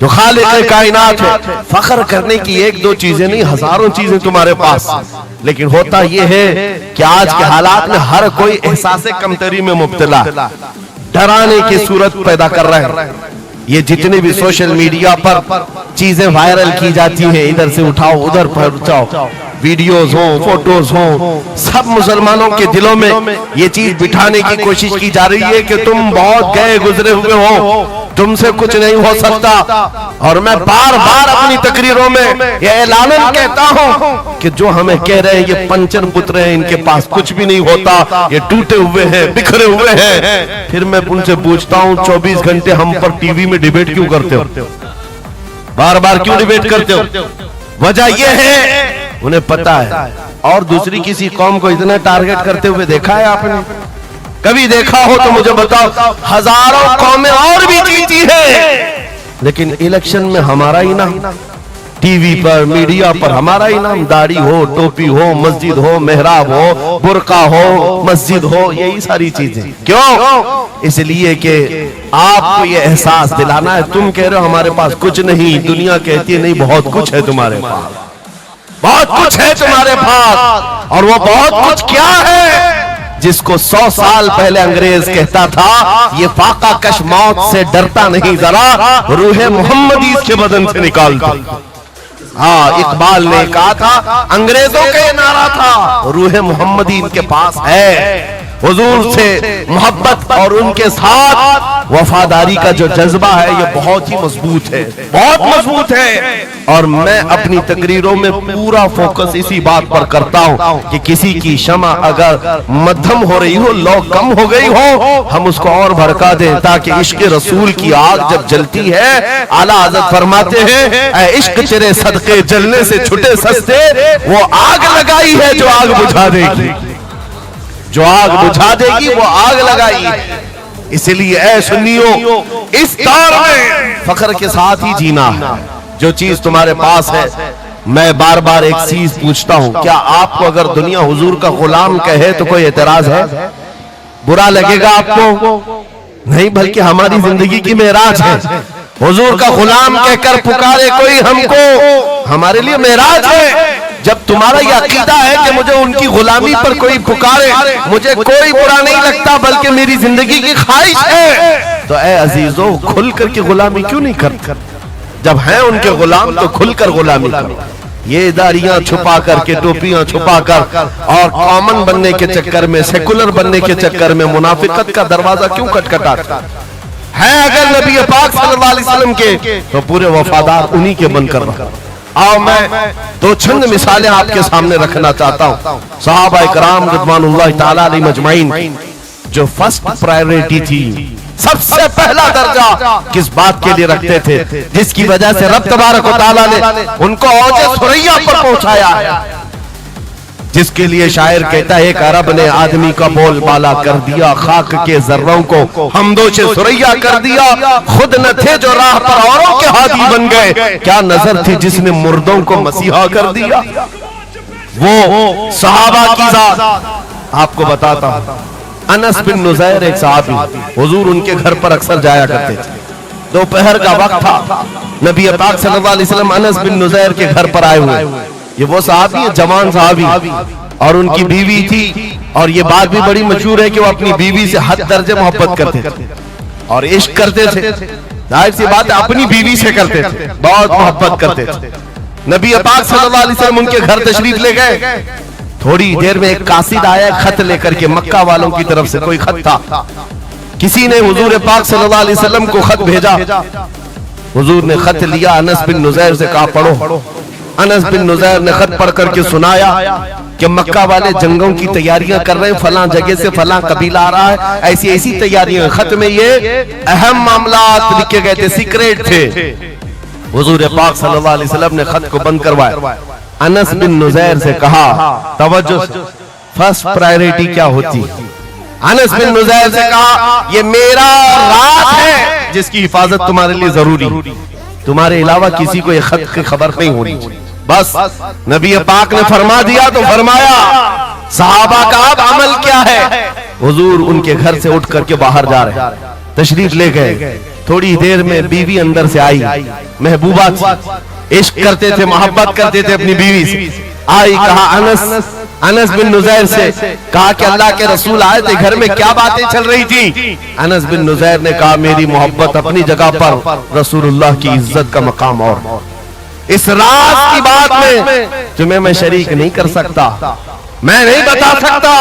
जो खालिक कायनात है। फख्र करने की एक दो चीजें नहीं, हजारों चीजें तुम्हारे पास। लेकिन होता यह है कि आज के हालात में हर कोई एहसास कमतरी में मुब्तला, डराने की सूरत पैदा कर रहे हैं। ये जितने भी सोशल मीडिया पर चीजें वायरल की जाती हैं, इधर से उठाओ उधर पहुंचाओ, वीडियोस हो, फोटोज हो, सब मुसलमानों के दिलों में ये चीज बिठाने की कोशिश की जा रही है कि तुम बहुत गए गुजरे हुए हो, तुमसे कुछ नहीं हो सकता। और मैं बार बार अपनी तकरीरों में ये ऐलानन कहता हूं कि जो हमें कह रहे हैं ये पंचर पुत्र हैं, इनके पास कुछ भी नहीं होता, ये टूटे हुए हैं, बिखरे हुए हैं। फिर मैं उनसे पूछता हूं 24 घंटे हम पर टीवी में डिबेट क्यों करते हो, बार बार क्यों डिबेट करते हो? वजह यह है, उन्हें पता है। और दूसरी किसी कौम को इतना टारगेट करते हुए देखा है आपने? कभी देखा हो तो मुझे बताओ। हजारों कौमें और भी जीती हैं, लेकिन इलेक्शन में हमारा ही नाम, टीवी पर मीडिया पर हमारा ही नाम, दाढ़ी हो, टोपी हो, मस्जिद हो, मेहराब हो, बुर्का हो, मस्जिद हो, यही सारी चीजें। क्यों? इसलिए कि आपको ये एहसास दिलाना है। तुम कह रहे हो हमारे पास कुछ नहीं, दुनिया कहती है नहीं बहुत कुछ है तुम्हारे पास, बहुत कुछ है तुम्हारे पास। और वो बहुत कुछ क्या है जिसको 100 साल पहले अंग्रेज कहता था ये फाका कश मौत से डरता नहीं, जरा रूह मोहम्मदी इसके बदन से निकालता। हाँ, इकबाल ने कहा था, अंग्रेजों का ये नारा था, रूह मोहम्मदी इनके पास है। हुजूर से मोहब्बत और उनके साथ वफादारी का जो जज्बा है ये बहुत ही मजबूत है, बहुत मजबूत है। और मैं अपनी तकरीरों में पूरा फोकस इसी बात पर करता हूं कि किसी की शमा अगर मध्यम हो रही हो, लौ कम हो गई हो, हम उसको और भड़का दें, ताकि इश्क रसूल की आग जब जलती है, आला हज़रत फरमाते हैं ऐ इश्क तेरे सदके जलने से छुटे सस्ते, वो आग लगाई है जो आग बुझा देगी, जो आग बुझा देगी वो आग लगाई। इसलिए ऐ सुन्नियों, इस दौर में फख्र के साथ ही जीना है। जो चीज तुम्हारे पास है, मैं बार बार एक चीज पूछता हूं, क्या आपको अगर दुनिया हुजूर का गुलाम कहे तो कोई एतराज है? बुरा लगेगा आपको? नहीं, बल्कि हमारी जिंदगी की मेराज है। हुजूर का गुलाम कहकर पुकारे कोई हमको, हमारे लिए मेराज है। जब तुम्हारा यह अकीदा है कि मुझे उनकी गुलामी पर कोई पुकारे, मुझे कोई बुरा नहीं लगता, बल्कि मेरी जिंदगी की ख्वाहिश है, तो ऐ अजीजों खुल करके गुलामी क्यों नहीं करते? जब हैं उनके गुलाम तो खुलकर गुलामी करो। ये दाढ़ियां छुपा करके, टोपियां छुपा कर और कॉमन बनने के चक्कर में, सेकुलर बनने के चक्कर में मुनाफिकत का दरवाजा क्यों खटखटाता है? अगर नबी पाक सल्लल्लाहु अलैहि वसल्लम के तो पूरे वफादार उन्हीं के बनकर रहो। आओ मैं दो चंद मिसालें आपके सामने रखना चाहता हूँ। सहाबा इकराम रिज़वानुल्लाह ताला अलैहिम अजमाइन, जो फर्स्ट प्रायोरिटी थी, सबसे पहला दर्जा किस बात के लिए रखते थे, जिसकी वजह से रब तबारक व तआला ने उनको औजे सुरैया पर पहुंचाया है, जिसके लिए शायर कहता है एक अरब ने आदमी का बोल बाला कर दिया, खाक के जर्रों को हमदोशे सुरैया कर दिया, खुद न थे जो राह पर औरों के हादी बन गए, क्या नजर थी जिसने मुर्दों को मसीहा कर दिया। वो सहाबा की जात आपको बताता हूं। अनस बिन नुज़ैर एक सहाबी, हुजूर उनके घर पर अक्सर जाया करते थे। दोपहर का वक्त था, नबी पाक सल्लल्लाहु अलैहि वसल्लम अनस बिन नुज़ैर के घर पर आए हुए। ये वो सहाबी है, जवान सहाबी, और उनकी बीवी थी, और ये बात भी बड़ी मशहूर है कि वो अपनी बीवी से हद दर्जे मोहब्बत करते थे और इश्क करते थे। जाहिर सी बात है अपनी बीवी से करते थे, बहुत मोहब्बत करते थे। नबी पाक सल्लल्लाहु अलैहि वसल्लम उनके घर तशरीफ ले गए। थोड़ी देर में एक कासिद आया खत लेकर के, मक्का वालों की तरफ से कोई खत था। किसी ने हुजूर पाक सल्लल्लाहु अलैहि वसल्लम को खत भेजा। हुजूर ने खत लिया, अनस बिन नुज़ैर से कहा पढ़ो। अनस बिन नुज़ैर ने खत पढ़ करके सुनाया कि کہ مکہ والے جنگوں کی تیاریاں کر رہے ہیں، فلاں جگہ سے فلاں قبیلہ آ رہا ہے، ایسی ایسی تیاریاں. خط میں یہ اہم معاملات لکھے گئے تھے، سیکریٹ تھے. حضور پاک صلی اللہ علیہ وسلم نے خط کو بند کروایا. انس بن نزیر سے کہا، توجہ، فرسٹ پرائیورٹی کیا ہوتی؟ انس بن نزیر سے کہا، یہ میرا راز ہے جس کی حفاظت تمہارے لیے ضروری، تمہارے علاوہ کسی کو یہ خط کی خبر نہیں ہونی. بس نبی پاک نے فرما دیا تو فرمایا. صحابہ کا اب عمل کیا ہے؟ حضور ان کے گھر سے اٹھ کر کے باہر جا رہے، تشریف لے گئے. تھوڑی دیر میں بیوی اندر سے آئی، محبوبہ تھی، عشق کرتے تھے، محبت کرتے تھے اپنی بیوی سے. آئی، کہا انس بن نزیر سے کہا کہ اللہ کے رسول آئے تھے، گھر میں کیا باتیں چل رہی تھی؟ انس بن نزیر نے کہا، میری محبت اپنی جگہ پر، رسول اللہ کی عزت کا مقام اور. اس راز کی بات میں تمہیں میں شریک نہیں کر سکتا، میں نہیں بتا سکتا.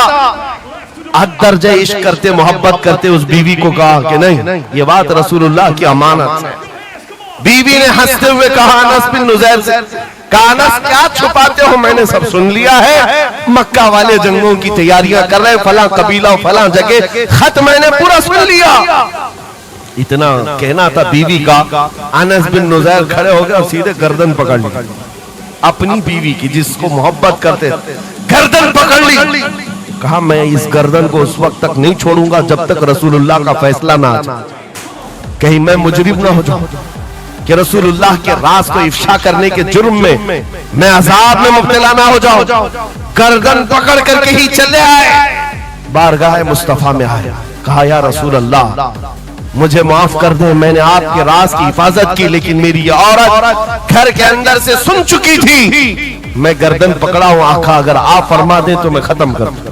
حد درجہ عشق کرتے، محبت کرتے اس بیوی کو کہا کہ نہیں، یہ بات رسول اللہ کی امانت ہے. بیوی نے ہنستے ہوئے کہا انس بن نزیر سے، کہا انس کیا چھپاتے ہو، میں نے سب سن لیا ہے، مکہ والے جنگوں کی تیاریاں کر رہے، فلاں قبیلہ فلاں جگہ، خط میں نے پورا سن لیا. اتنا کہنا تھا بیوی کا، انس بن نزیر کھڑے ہو گئے اور سیدھے گردن پکڑ لی اپنی بیوی کی، جس کو محبت کرتے، گردن پکڑ لی. کہا میں اس گردن کو اس وقت تک نہیں چھوڑوں گا جب تک رسول اللہ کا فیصلہ نہ آ جائے، کہیں میں مجرم نہ ہو جاؤں کہ رسول اللہ کے راز کو افشا کرنے کے جرم میں عذاب میں مبتلا نہ ہو جاؤں. گردن پکڑ کر کے ہی چلے آئے، بارگاہ مصطفیٰ میں آئے. کہا یا رسول اللہ مجھے معاف کر دیں، میں نے آپ کے راز کی حفاظت کی، لیکن میری یہ عورت گھر کے اندر سے سن چکی تھی، میں گردن پکڑا ہوں. آقا اگر آپ فرما دیں تو میں ختم کر دوں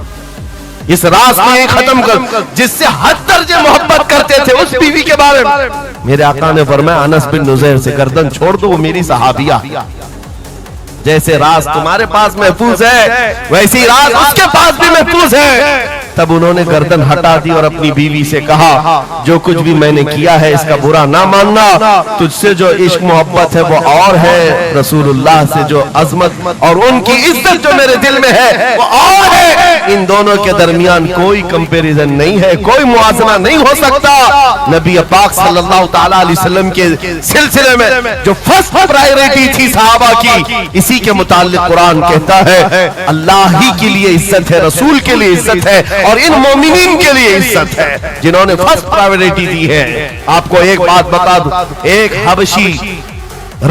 اس راز کو، ہی ختم کر، جس سے حد درجے محبت کرتے تھے اس بیوی کے بارے میں. میرے آقا نے فرمایا انس بن نزیر سے گردن چھوڑ دو، وہ میری صحابیہ. جیسے راز تمہارے پاس محفوظ ہے ویسی راز اس کے پاس بھی محفوظ ہے. تب انہوں نے گردن ہٹا دی اور اپنی بیوی سے کہا، جو کچھ بھی میں نے کیا ہے اس کا برا نہ ماننا، تجھ سے جو عشق محبت ہے وہ اور ہے، رسول اللہ سے جو عظمت اور ان کی عزت جو میرے دل میں ہے وہ اور ہے. ان دونوں کے درمیان کوئی کمپیریزن نہیں ہے، کوئی موازنہ نہیں ہو سکتا. نبی پاک صلی اللہ تعالی علیہ وسلم کے سلسلے میں جو فرسٹ پرائیورٹی تھی صحابہ کی، اسی کے متعلق قرآن کہتا ہے اللہ ہی کے لیے عزت ہے، رسول کے لیے عزت ہے، اور ان مومنین کے لیے عزت ہے جنہوں نے فرسٹ پرائیورٹی دی ہے. آپ کو ایک بات بتا دوں، ایک حبشی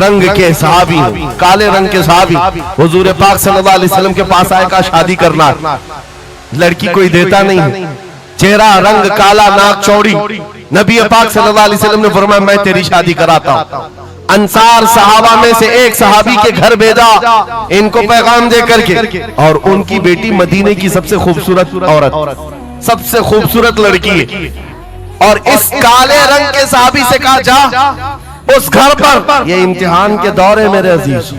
رنگ کے صحابی، کالے رنگ کے صحابی حضور پاک صلی اللہ علیہ وسلم کے پاس آئے، کہا شادی کرنا. لڑکی کوئی دیتا نہیں، چہرہ رنگ کالا، ناک چوڑی. نبی پاک صلی اللہ علیہ وسلم نے فرمایا میں تیری شادی کراتا ہوں. انصار صحابہ میں سے ایک صحابی کے گھر بھیجا ان کو پیغام دے کر کے، اور ان کی بیٹی مدینے کی سب سے خوبصورت عورت، سب سے خوبصورت لڑکی ہے. اور اس کالے رنگ کے صحابی سے کہا جا اس گھر پر، یہ امتحان کے دور ہے میرے عزیز،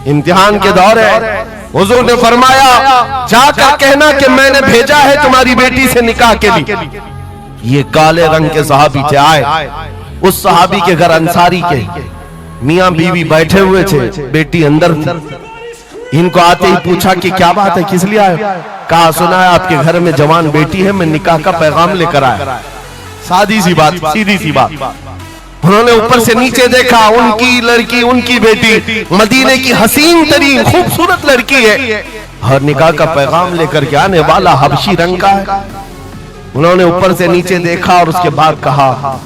امتحان کے دور ہے. حضور نے فرمایا جا کر کہنا کہ میں نے بھیجا ہے تمہاری بیٹی سے نکاح کے لیے. یہ کالے رنگ کے صحابی تھے. آئے اس صحابی کے گھر، انصاری کے، میاں بیوی بیٹھے ہوئے تھے، بیٹی اندر تھی. ان کو آتے ہی پوچھا کہ کیا بات ہے، کس لیے آئے؟ کہا سنا ہے آپ کے گھر میں جوان بیٹی ہے، میں نکاح کا پیغام لے کر آیا. سادی سی بات، سیدھی سی بات. انہوں نے اوپر سے نیچے دیکھا، ان کی لڑکی، ان کی بیٹی مدینے کی حسین ترین خوبصورت لڑکی ہے، اور نکاح کا پیغام لے کر کے آنے والا حبشی رنگ کا ہے. انہوں نے اوپر سے نیچے دیکھا اور اس کے بعد کہا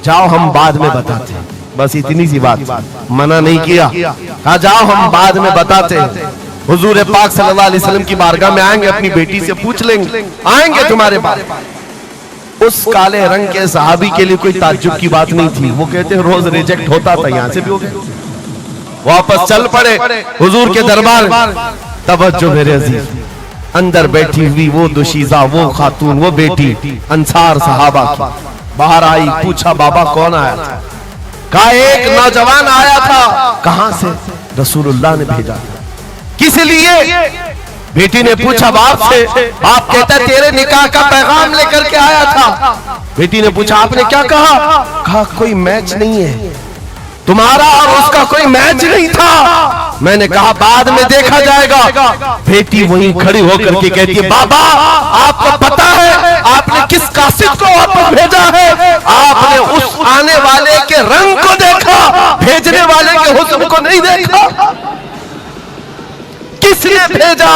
جاؤ ہم بعد میں بتاتے ہیں. بس اتنی سی بات، منع نہیں کیا، کہا جاؤ ہم بعد میں بتاتے ہیں. حضور پاک صلی اللہ علیہ وسلم کی بارگاہ میں آئیں گے، اپنی بیٹی سے پوچھ لیں گے، آئیں گے تمہارے پاس. اس کالے رنگ کے صحابی کے لیے کوئی تعجب کی بات نہیں تھی. وہ کہتے ہیں روز ریجیکٹ ہوتا تھا، یہاں سے بھی ہو گیا. واپس چل پڑے حضور کے دربار. توجہ میرے عزیز، اندر بیٹھی ہوئی وہ دوشیزہ، وہ خاتون، وہ بیٹی انصار صحابہ کی باہر آئی. پوچھا بابا کون آیا تھا؟ کہا ایک نوجوان آیا تھا. کہاں سے؟ رسول اللہ نے بھیجا. کس لیے؟ بیٹی نے پوچھا باپ سے. باپ کہتا ہے تیرے نکاح کا پیغام لے کر کے آیا تھا. بیٹی نے پوچھا آپ نے کیا کہا؟ کہا کوئی میچ نہیں ہے، तुम्हारा और उसका कोई मैच नहीं था। मैंने कहा बाद में देखा जाएगा। बेटी वहीं खड़ी होकर के कहती है, बाबा आपको पता है आपने किस कासिद को वापस भेजा है? आपने उस आने वाले के रंग को देखा, भेजने वाले के हुस्न को नहीं देखा। किसने भेजा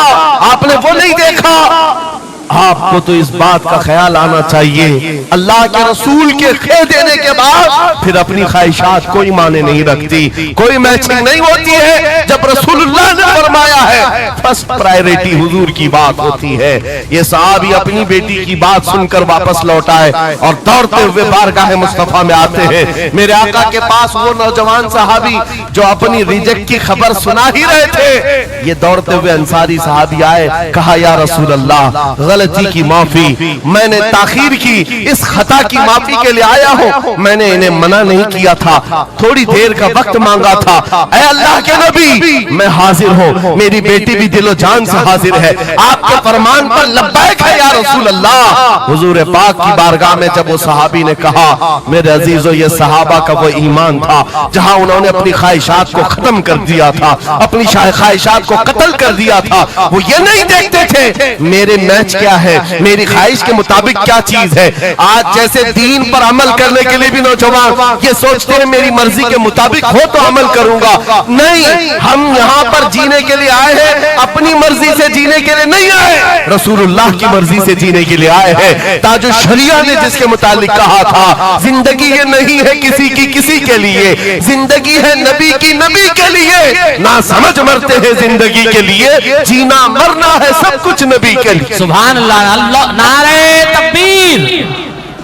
आपने वो नहीं देखा। आपको तो इस बात का ख्याल आना चाहिए, अल्लाह के रसूल के कह देने के बाद फिर अपनी ख्वाहिशात कोई माने नहीं रखती, कोई मैचिंग नहीं होती है। जब रसूलुल्लाह ने फरमाया है फर्स्ट प्रायोरिटी हुजूर की बात होती है। ये सहाबी अपनी बेटी की बात सुनकर वापस लौट आए और दौड़ते हुए बारगाह मुस्तफा में आते हैं। मेरे आका के पास वो नौजवान सहाबी जो अपनी रिजेक्ट की खबर सुना ही रहे थे, ये दौड़ते हुए अंसारी सहाबी आए, कहा या रसूल अल्लाह गलती की माफी, मैंने ताखीर की, इस खता की माफी के लिए आया हूँ। मैंने इन्हें मना नहीं किया था, थोड़ी देर का वक्त मांगा था। ऐ अल्लाह के नबी मैं हाजिर हूँ, मेरी बेटी भी दिलो जान से हाजिर है, आपके फरमान पर लब्बैक है या रसूल अल्लाह। हुजूर पाक की बारगाह में जब वो सहाबी ने कहा, मेरे अजीजों ये सहाबा का वो ईमान था जहाँ उन्होंने अपनी ख्वाहिशात को खत्म कर दिया था, अपनी ख्वाहिशात को कत्ल कर दिया था। वो ये नहीं देखते थे मेरे मैच क्या है, मेरी ख्वाहिश के मुताबिक क्या चीज है। आज जैसे दीन पर अमल करने के लिए भी नौजवान ये सोचते हैं मेरी मर्जी के मुताबिक हो तो अमल करूंगा। नहीं, हम यहाँ पर जीने के लिए आए हैं, अपनी मर्जी से जीने के लिए नहीं आए, रसूलुल्लाह की मर्जी से जीने के लिए आए हैं। ताजो शरिया ने जिसके मुतालिक कहा था, जिंदगी ये नहीं है किसी की किसी के लिए, जिंदगी है नबी की नबी के लिए। ना समझ मरते हैं जिंदगी के लिए, जीना मरना है सब कुछ नबी के लिए। सुभान अल्लाह, अल्लाह, नारे तकबीर,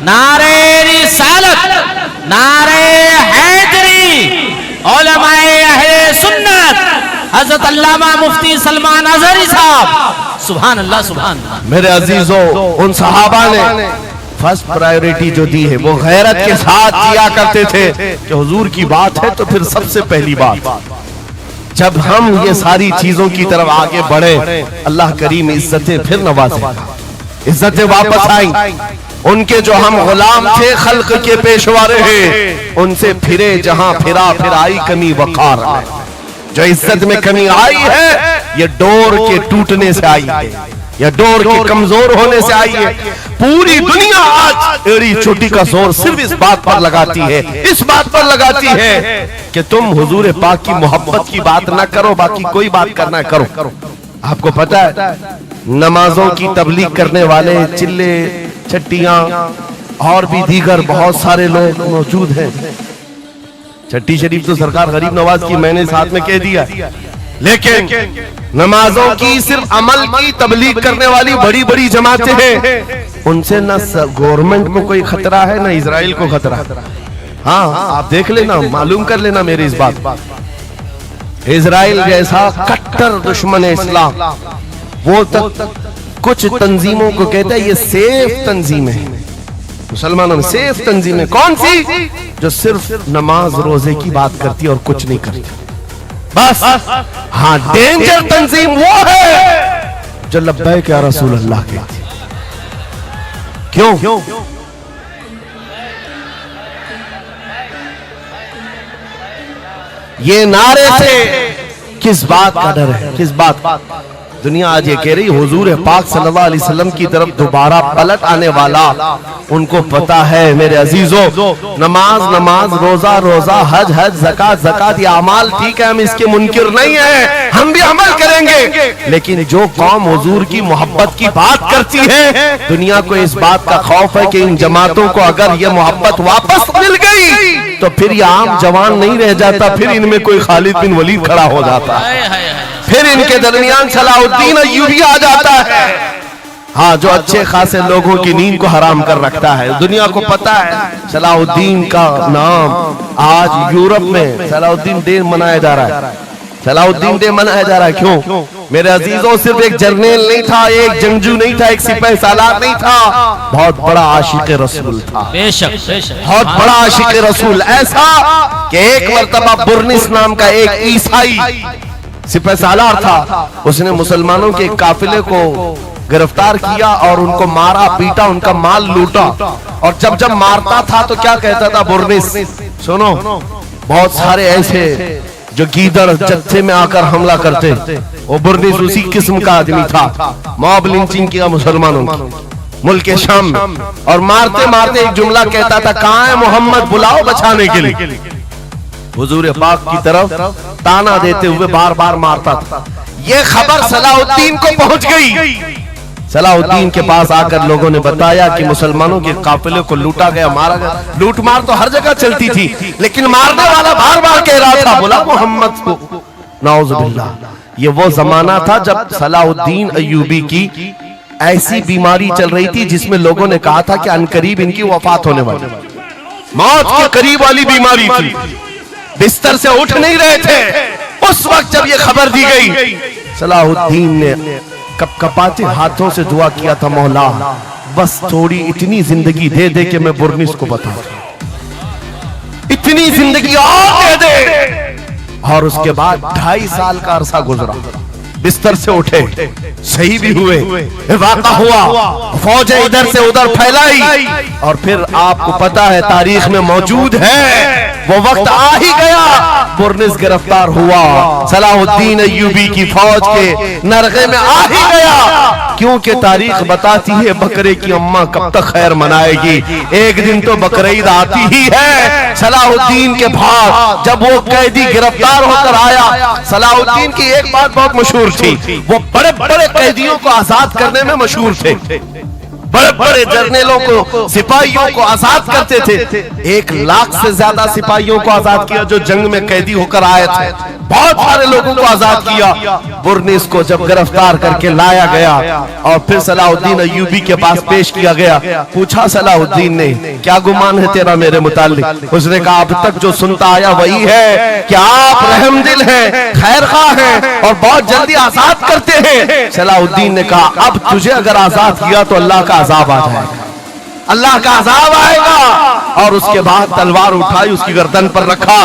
नारे रिसालत, नारे हैदरी, उलमाए अहले सुन्नत, हजरत अल्लामा मुफ्ती सलमान अजहरी साहब। सुभान अल्लाह, सुभान अल्लाह। मेरे अजीजों, उन सहाबा ने फर्स्ट प्रायोरिटी जो दी है वो गैरत के साथ दिया करते थे कि हुजूर की बात है तो फिर सबसे पहली बात। जब हम ये सारी चीजों की तरफ आगे बढ़े, अल्लाह करीम इज्जतें फिर नवाजेगा, इज्जतें वापस आई। उनके जो हम गुलाम थे खल्क के पेशवा रहे, उनसे फिरे जहां फिरा फिर आई कमी वकार में। जो इज्जत में कमी आई है ये डोर के टूटने से आई है, या डोर के कमजोर होने से आई है। पूरी दुनिया आज एड़ी चोटी का जोर सिर्फ इस बात पर लगाती है, इस बात पर लगाती है कि तुम हुजूर पाक की मोहब्बत की बात ना करो, बाकी कोई बात करना करो। आपको पता है नमाजों की तबलीग करने वाले चिल्ले छट्टियां और भी दीगर बहुत सारे लोग मौजूद हैं। छट्टी शरीफ तो सरकार गरीब नवाज की मैंने साथ में कह दिया, लेकिन नमाजों की सिर्फ अमल की तबलीग करने वाली बड़ी बड़ी जमातें हैं, उनसे न गवर्नमेंट को कोई खतरा है न इजराइल को खतरा। हाँ, आप देख लेना, मालूम कर लेना मेरी इस बात। इजराइल जैसा कट्टर दुश्मन इस्लाम, वो तक कुछ तंजीमों को कहता है ये सेफ तंजीम है, मुसलमानों में सेफ तंजीम है। कौन सी? जो सिर्फ नमाज रोजे की बात करती है और कुछ नहीं करती बस। हाँ, डेंजर तंजीम वो है जो लब्बैक या रसूल अल्लाह कहती है। क्यों? ये नारे से किस बात का डर है, किस बात? दुनिया आज ये कह रही हुजूर पाक सल्लल्लाहु अलैहि वसल्लम की तरफ दोबारा पलट आने वाला, उनको पता है मेरे अजीजों, नमाज नमाज, रोजा रोजा, हज हज, ज़कात ज़कात, ये अमाल ठीक है, हम इसके मुनकिर नहीं है, हम भी अमल करेंगे। लेकिन जो कौम हुजूर की मोहब्बत की बात करती है, दुनिया को इस बात का खौफ है कि इन जमातों को अगर ये मोहब्बत वापस मिल गई तो फिर ये आम जवान नहीं रह जाता, फिर इनमें कोई खालिद बिन वलीद खड़ा हो जाता, फिर इनके दरमियान सलाहुद्दीन अय्यूबी आ जाता है। हाँ, जो अच्छे खासे लोगों की नींद को हराम कर रखता है। दुनिया को पता है सलाहुद्दीन का नाम आज यूरोप में सलाहुद्दीन डे मनाया जा रहा है, सलाहुद्दीन डे मनाया जा रहा है। क्यों मेरे अजीजों? सिर्फ एक जर्नल नहीं था, एक जंगजू नहीं था, एक सिपाही सालार नहीं था, बहुत बड़ा आशिक रसूल था। बेशक बेशक, बहुत बड़ा आशिक रसूल, ऐसा कि एक मर्तबा बुर्निस नाम का एक ईसाई सिपाही सालार था, उसने मुसलमानों के काफिले को गिरफ्तार किया और उनको मारा पीटा, उनका माल लूटा। और जब जब मारता था तो क्या कहता था बुर्निस? सुनो, بہت سارے ایسے جو گیدڑ جتھے میں آ کر حملہ کرتے، وہ برنس اسی قسم کا آدمی تھا، موب لنچنگ کیا مسلمانوں کی ملک شام میں، اور مارتے مارتے ایک جملہ کہتا تھا، کہاں ہے محمد، بلاؤ بچانے کے لیے۔ حضور پاک کی طرف تانا دیتے ہوئے بار بار مارتا تھا۔ یہ خبر صلاح الدین کو پہنچ گئی۔ صلاح الدین کے پاس آ کر لوگوں نے بتایا کہ مسلمانوں کے قافلے کو لوٹا گیا، مارا گیا۔ لوٹ مار تو ہر جگہ چلتی تھی، لیکن مارنے والا بار بار کہہ رہا تھا، بولا محمد کو۔ نعوذ باللہ، یہ وہ زمانہ تھا جب صلاح الدین ایوبی کی ایسی بیماری چل رہی تھی جس میں لوگوں نے کہا تھا کہ عنقریب ان کی وفات ہونے والی، موت کے قریب والی بیماری تھی، بستر سے اٹھ نہیں رہے تھے۔ اس وقت جب یہ خبر دی گئی، صلاح الدین نے کپ کپاتے ہاتھوں سے دعا کیا تھا، مولا بس تھوڑی اتنی زندگی دے دے کہ میں برنس کو بتا دوں، اتنی زندگی اور دے دے۔ اور اس کے بعد 2.5 سال کا عرصہ گزرا، بستر سے اٹھے، صحیح بھی ہوئے، واقع ہوا، فوجیں ادھر سے ادھر پھیلائی، اور پھر آپ کو پتا ہے تاریخ میں موجود ہے، وہ وقت آ ہی گیا، برنس گرفتار ہوا، صلاح الدین ایوبی کی فوج کے نرغے میں آ ہی گیا، کیونکہ تاریخ بتاتی ہے بکرے کی اماں کب تک خیر منائے گی، ایک دن تو بقرعید آتی ہی ہے۔ صلاح الدین کے بعد جب وہ قیدی گرفتار ہو کر آیا، صلاح الدین کی ایک بات بہت مشہور تھی، وہ بڑے بڑے قیدیوں کو آزاد کرنے میں مشہور تھے، بڑے بڑے جرنیلوں کو، سپاہیوں کو آزاد کرتے تھے۔ 1 لاکھ سے زیادہ سپاہیوں کو آزاد کیا جو جنگ میں قیدی ہو کر آئے تھے، بہت سارے لوگوں کو آزاد کیا۔ برنس کو جب گرفتار کر کے لایا گیا اور پھر صلاح الدین ایوبی کے پاس پیش کیا گیا، پوچھا صلاح الدین نے، کیا گمان ہے تیرا میرے متعلق؟ اس نے کہا، اب تک جو سنتا آیا وہی ہے کہ آپ رحم دل ہیں، خیر خواہ ہیں اور بہت جلدی آزاد کرتے ہیں۔ صلاح الدین نے کہا، اب تجھے اگر آزاد کیا تو اللہ کا عذاب آ جائے گا، اللہ کا عذاب آئے گا۔ اور اس کے بعد تلوار اٹھائی، اس کی گردن پر رکھا۔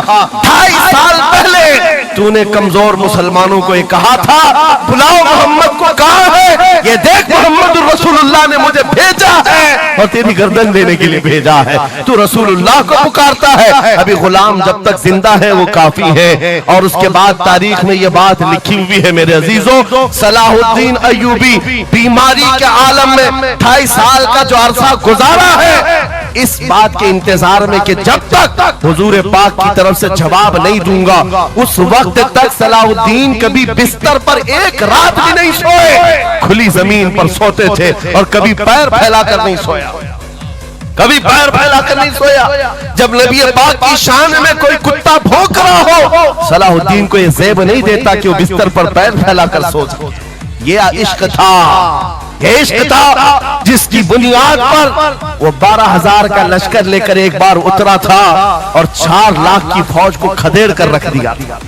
2.5 سال پہلے تو نے کمزور مسلمانوں کو یہ کہا تھا، بلاؤ محمد کو، کہاں ہے یہ دیکھ، محمد رسول اللہ نے مجھے بھیجا ہے اور تیری گردن دینے کے لیے بھیجا ہے، تو رسول اللہ کو پکارتا ہے۔ ابھی غلام جب تک زندہ ہے وہ کافی ہے۔ اور اس کے بعد تاریخ میں یہ بات لکھی ہوئی ہے میرے عزیزوں، صلاح الدین ایوبی بیماری کے عالم میں 2.5 سال کا جو عرصہ گزارا ہے، اس بات کے انتظار میں کہ جب تک حضور پاک کی طرف سے جواب نہیں دوں گا، اس وقت تک صلاح الدین کبھی بستر پر ایک رات بھی نہیں سوئے، کھلی زمین پر سوتے تھے، اور کبھی پیر پھیلا کر نہیں سویا، کبھی پیر پھیلا کر نہیں سویا۔ جب نبی پاک کی شان میں کوئی کتا بھونک رہا ہو، صلاح الدین کو یہ زیب نہیں دیتا کہ وہ بستر پر پیر پھیلا کر سو سکے۔ یہ عشق تھا، یہ عشق تھا جس کی بنیاد پر وہ 12,000 کا لشکر لے کر ایک بار اترا تھا اور 4 لاکھ کی فوج کو کھدیڑ کر رکھ دیا تھا۔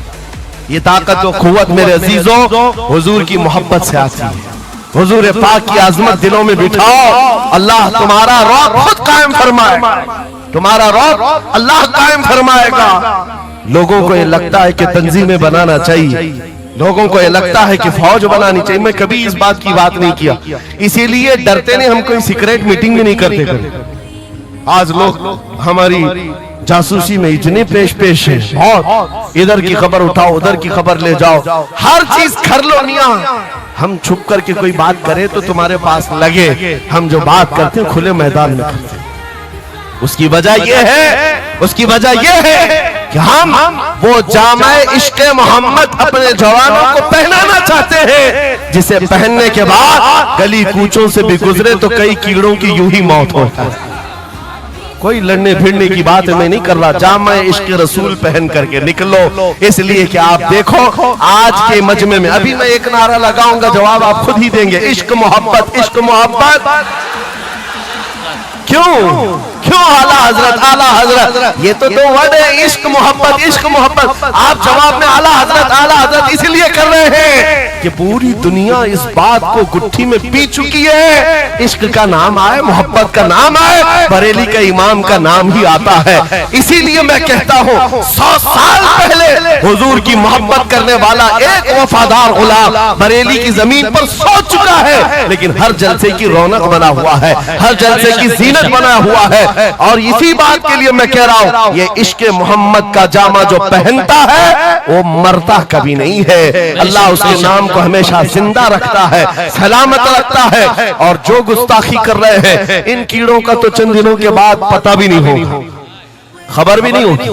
یہ طاقت و قوت میرے عزیزوں حضور کی محبت سے آتی ہے، حضور پاک کی عظمت دلوں میں بٹھاؤ، اللہ تمہارا رعب خود قائم فرمائے گا، تمہارا رعب اللہ قائم فرمائے گا۔ لوگوں کو یہ لگتا ہے کہ تنظیمیں بنانا چاہیے، لوگوں کو یہ لگتا ہے کہ فوج بنانی چاہیے، میں کبھی اس بات کی بات نہیں کیا، اسی لیے ڈرتے نہیں، ہم کوئی سیکریٹ میٹنگ بھی نہیں کرتے۔ آج لوگ ہماری جاسوسی میں اتنے پیش ہیں، بہت، ادھر کی خبر اٹھاؤ، ادھر کی خبر لے جاؤ، ہر چیز کر لو میاں۔ ہم چھپ کر کے کوئی بات کرے تو تمہارے پاس لگے، ہم جو بات کرتے ہیں کھلے میدان میں کرتے ہیں۔ اس کی وجہ یہ ہے کہ ہم وہ جامع عشق محمد اپنے جوانوں کو پہنانا چاہتے ہیں، جسے پہننے کے بعد گلی کوچوں سے بھی گزرے تو کئی کیڑوں کی یوں ہی موت ہوتا ہے۔ کوئی لڑنے پھرنے کی بات میں نہیں کر رہا، جامع عشق رسول پہن کر کے نکلو، اس لیے کہ آپ دیکھو آج کے مجمع میں، ابھی میں ایک نعرہ لگاؤں گا، جواب آپ خود ہی دیں گے، عشق محبت، عشق محبت۔ کیوں اعلیٰ حضرت، یہ تو 2 ورڈ ہے، عشق محبت، عشق محبت۔ آپ جواب میں اعلیٰ حضرت اس لیے کر رہے ہیں کہ پوری دنیا اس بات کو گٹھی میں پی چکی ہے، عشق کا نام آئے، محبت کا نام آئے، بریلی کا امام کا نام ہی آتا ہے۔ اسی لیے میں کہتا ہوں 100 سال पहले हुजूर की मोहब्बत करने वाला एक वफादार गुलाम बरेली की जमीन पर सो चुका है, लेकिन हर जलसे की रौनक बना हुआ है, हर जलसे की जीनत बना हुआ है। और इसी बात के लिए मैं कह रहा हूं, ये इश्क मोहम्मद का जामा जो पहनता है वो मरता कभी नहीं है। अल्लाह उसके नाम को हमेशा जिंदा रखता है, सलामत रखता है। और जो गुस्ताखी कर रहे हैं, इन कीड़ों का तो चंद दिनों के बाद पता भी नहीं होगा, खबर भी नहीं होगी।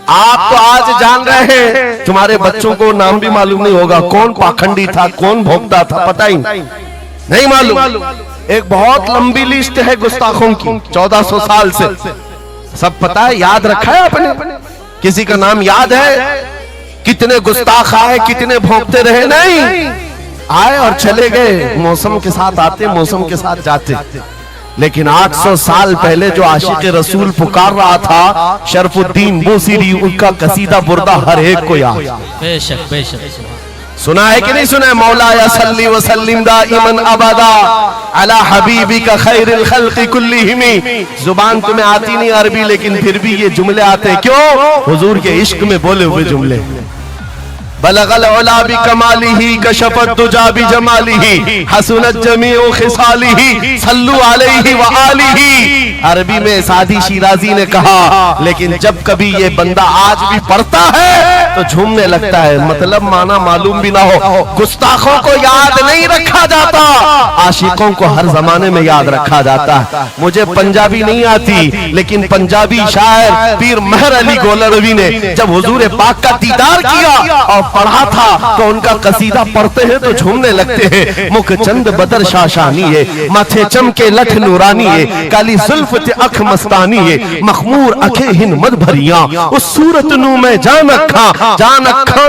आप तो आज जान रहे हैं, तुम्हारे बच्चों को नाम भी मालूम नहीं होगा, कौन पाखंडी था, कौन भोगता था, पता ही नहीं मालूम। एक बहुत लंबी लिस्ट है गुस्ताखों की, 1400 साल से, सब पता है, याद रखा है आपने? किसी का नाम याद है? कितने गुस्ताख आए, कितने भोंकते रहे? नहीं, आए और चले गए, मौसम के साथ आते, मौसम के साथ जाते। लेकिन 800 साल पहले जो आशिक रसूल पुकार रहा था, शरफुद्दीन बूसीरी, उनका कसीदा बुर्दा हर एक को याद। बेशक बेशक। सुना है कि नहीं सुना है? मौलाया सल्ली व सल्लिम दाइमन अबदा अला हबीबिका खैरिल खल्क़ि कुल्लिहिम। जुबान तुम्हें आती नहीं अरबी, लेकिन फिर भी ये जुमले आते हैं। क्यों? हुजूर के इश्क में बोले हुए जुमले। बलगल उला बि कमालिही कशफत दुजा बि जमालिही हसनत जमीउ खिसालिही सल्लु अलैहि व आलिही। अरबी में सादी शिराजी ने कहा, लेकिन जब कभी ये बंदा आज भी पढ़ता है तो झूमने लगता है, मतलब माना मालूम भी ना हो। गुस्ताखों को याद नहीं रखा जाता, आशिकों को हर जमाने में याद रखा जाता है। मुझे पंजाबी नहीं आती, लेकिन पंजाबी शायर पीर मेहर अली गोलरवी ने जब हुजूर पाक का दीदार किया और पढ़ा था, तो उनका कसीदा पढ़ते हैं तो झूमने लगते हैं। मुख चंद बदर शाशानी है, माथे चमके लठ नूरानी है, काली जुल्फ ते अख मस्तानी है, मखमूर अखे हिन मद भरिया, उस सूरत नू मैं जान अखा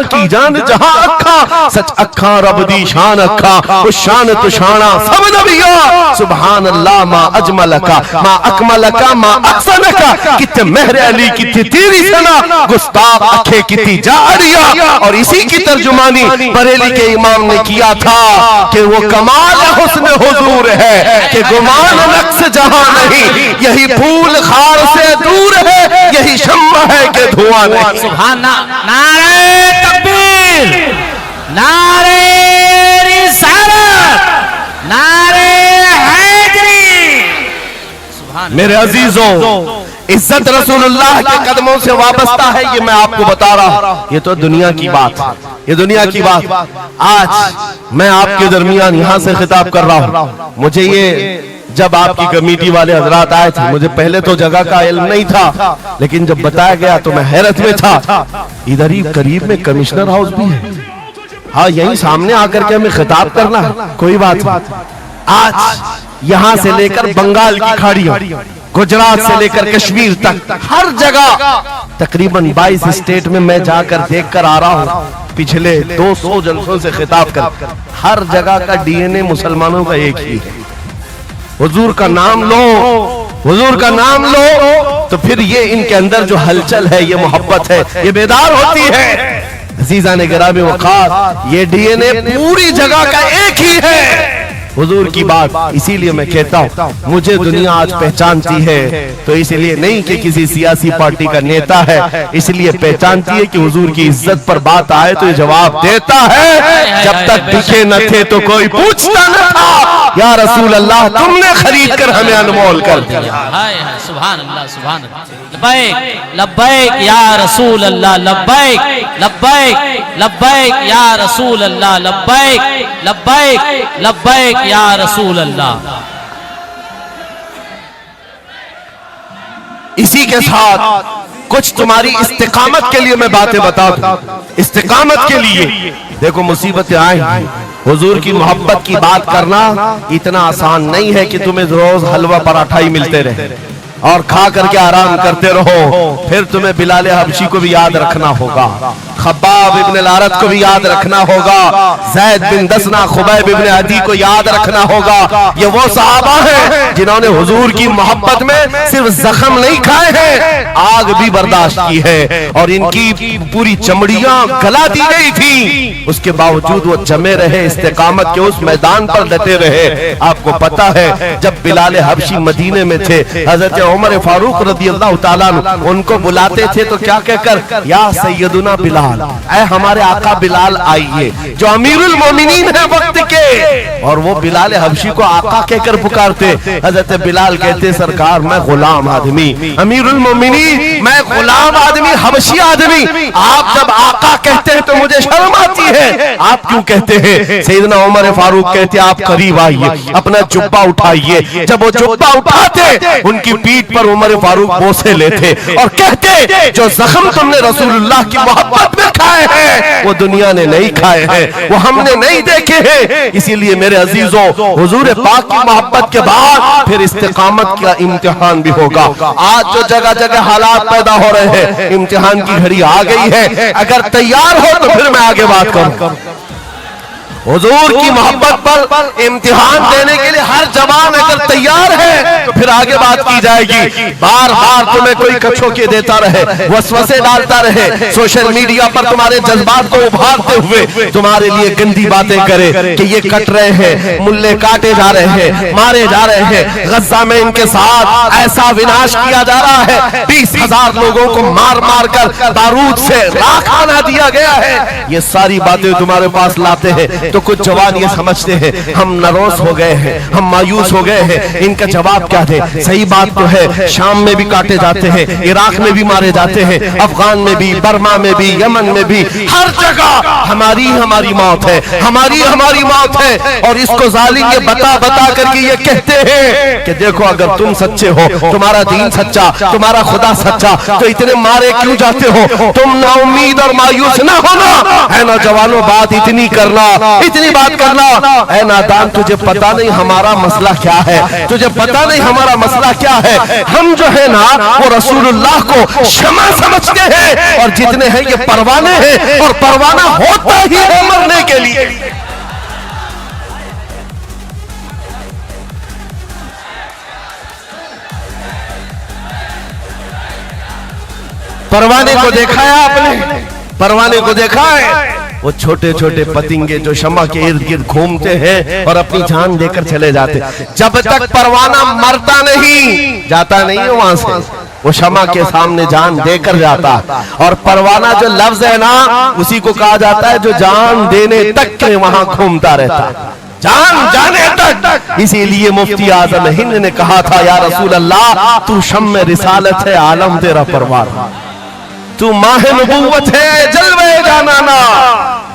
की जान जहां अखा, सच अखा रब दी शान अखा, उस शान तो शाना सब नबिया। सुभान अल्लाह मा अजमलका मा अकमलका मा अहसनका, कितने मेहर अली कितनी तेरी सना, गुस्ताख अखे कितनी जारिया। और इसी की तर्जुमानी बरेली के इमाम ने किया था कि वो कमाल हुस्न हुजूर है कि गुमान नक्श जहां नहीं, यही फूल खार से दूर है, यही शम्मा है कि धुआं नहीं। सुभान। नारे तकबीर, नारे रिसालत, नारे हैदरी। सुभान। मेरे अजीजों, इज्जत रसूलुल्लाह के कदमों से वाबस्ता है, ये मैं आपको बता रहा हूं। ये तो दुनिया की बात है, ये दुनिया की बात। आज मैं आपके दरमियान यहां से खिताब कर रहा हूं। मुझे ये जब आपकी कमेटी वाले हजरात आए थे, मुझे पहले तो जगह का इल्म नहीं था, लेकिन जब बताया गया तो मैं हैरत में था। इधर ही करीब में कमिश्नर हाउस भी है, हाँ यही सामने आकर के हमें खिताब करना है, कोई बात नहीं। आज यहां से लेकर बंगाल की खाड़ियों, गुजरात से लेकर कश्मीर तक, हर जगह तकरीबन 22 स्टेट में मैं जाकर देख कर आ रहा हूं। पिछले 200 जलसों से खिताब कर, हर जगह का डीएनए मुसलमानों का एक ही है। हुजूर का नाम लो, हुजूर का नाम लो, तो फिर ये इनके अंदर जो हलचल है, ये मोहब्बत है, ये बेदार होती है। अजीज़ान गिरामी वक़ार, ये डीएनए पूरी जगह का एक ही है, हुजूर की बात। इसीलिए मैं कहता हूँ, मुझे दुनिया आज पहचानती है तो इसलिए नहीं कि किसी सियासी पार्टी का नेता है, इसलिए पहचानती है कि हुजूर की इज्जत पर बात आए तो ये जवाब देता है। जब तक दिखे न थे तो कोई पूछता न था, या रसूल अल्लाह तुमने खरीद कर हमें अनमोल कर दिया। सुभान अल्लाह, सुभान अल्लाह। लब्बैक लब्बैक या रसूल अल्लाह, लब्बैक लब्बैक लब्बैक या रसूल अल्लाह, लब्बैक लब्बैक लब्बैक या रसूल अल्लाह। इसी के साथ कुछ तुम्हारी इस्तिकामत के लिए मैं बातें बता दूं। इस्तिकामत के लिए देखो, मुसीबतें आई, हुजूर की मोहब्बत की बात करना इतना आसान नहीं है कि तुम्हें रोज हलवा पराठा ही मिलते रहे और खा करके आराम करते रहो। फिर तुम्हें बिलाल हबशी को भी याद रखना होगा, खब्बाब इब्न अल-अरत को भी याद रखना होगा, ज़ैद बिन दसना, खुबैब इब्न अदी को याद रखना होगा। ये वो सहाबा हैं जिन्होंने हुजूर की मोहब्बत में सिर्फ जख्म नहीं खाए हैं, आग भी बर्दाश्त की है और इनकी पूरी चमड़ियां गला दी गई थी, उसके बावजूद वो जमे रहे, इस्तिकामत के उस मैदान पर डटे रहे। आपको पता है जब बिलाल हबशी मदीने में थे, हजरत उमर फारूक रज़ियल्लाहु ताला अन्हु उनको बुलाते थे तो क्या कहकर, या सैयदुना बिलाल, ऐ हमारे आका बिलाल आइए, जो अमीरुल मोमिनीन है वक्त के, और वो बिलाल हबशी को आका कहकर पुकारते। हजरत बिलाल कहते, सरकार मैं गुलाम आदमी, अमीरुल मोमिनीन मैं गुलाम आदमी, हबशी आदमी, आप जब आका कहते हैं तो मुझे शर्म आती है, आप क्यों कहते हैं? सैयदना उमर फारूक कहते, आप करीब आइए, अपना जुब्बा उठाइए। जब वो जुब्बा उठाते, उनकी पीठ पर उमर फारूक बोसे लेते और कहते, जो जख्म तुमने रसूलुल्लाह की मोहब्बत में खाए हैं वो दुनिया ने नहीं खाए हैं, वो हमने नहीं देखे हैं। इसीलिए मेरे अजीजों, हुजूर पाक की मोहब्बत के बाद फिर इस्तिकामत का इम्तिहान भी होगा। आज जो जगह जगह हालात पैदा हो रहे हैं, इम्तिहान की घड़ी आ गई है। अगर तैयार हो तो फिर मैं आगे बात करूं। हुजूर की मोहब्बत पर इम्तिहान देने के लिए हर जवान अगर तैयार है तो फिर आगे बात की जाएगी। बार बार तुम्हें कोई कछोके देता रहे, वसवसे डालता रहे, सोशल मीडिया पर तुम्हारे जज्बात को उभारते हुए तुम्हारे लिए गंदी बातें करे कि ये कट रहे हैं, मुल्ले काटे जा रहे हैं, मारे जा रहे हैं, गज्जा में इनके साथ ऐसा विनाश किया जा रहा है, 20,000 लोगों को मार मार कर बारूद से राख बना दिया गया है। ये सारी बातें तुम्हारे पास लाते हैं तो कुछ जवान ये समझते हैं हम नरोस हो गए हैं, हम मायूस हो गए हैं, इनका जवाब क्या दे? सही बात तो है, शाम में भी काटे जाते हैं, इराक में भी मारे जाते हैं, अफगान में भी, बर्मा में भी, यमन में भी, हर जगह हमारी मौत है, हमारी मौत है। और इसको जालिम ये बता बता करके ये कहते हैं कि देखो अगर तुम सच्चे हो, तुम्हारा दीन सच्चा, तुम्हारा खुदा सच्चा, तो इतने मारे क्यों जाते हो? तुम ना उम्मीद और मायूस ना होना है नौजवानों, बात इतनी करना, इतनी बात करना। ऐ नादान, तुझे पता नहीं हमारा मसला क्या है, तुझे पता नहीं हमारा मसला क्या है। हम जो है ना वो रसूलुल्लाह को शमा समझते हैं और जितने हैं ये परवाने हैं, और परवाना होता ही है मरने के लिए। परवाने को देखा है आपने? परवाने को देखा है? वो छोटे छोटे पतिंगे जो शमा के इर्द गिर्द घूमते हैं और अपनी जान देकर चले जाते, जब तक परवाना मरता नहीं, जाता नहीं है वहां से, वो शमा के सामने जान देकर जाता। और परवाना जो लफ्ज है ना, उसी को कहा जाता है जो जान देने तक के वहां घूमता रहता, जान जाने तक। इसीलिए मुफ्ती आजम हिंद ने कहा था, या रसूल अल्लाह तू शम्म रिसालत है, आलम तेरा परवाना, तू माह नबुव्वत है, जलवे जानाना,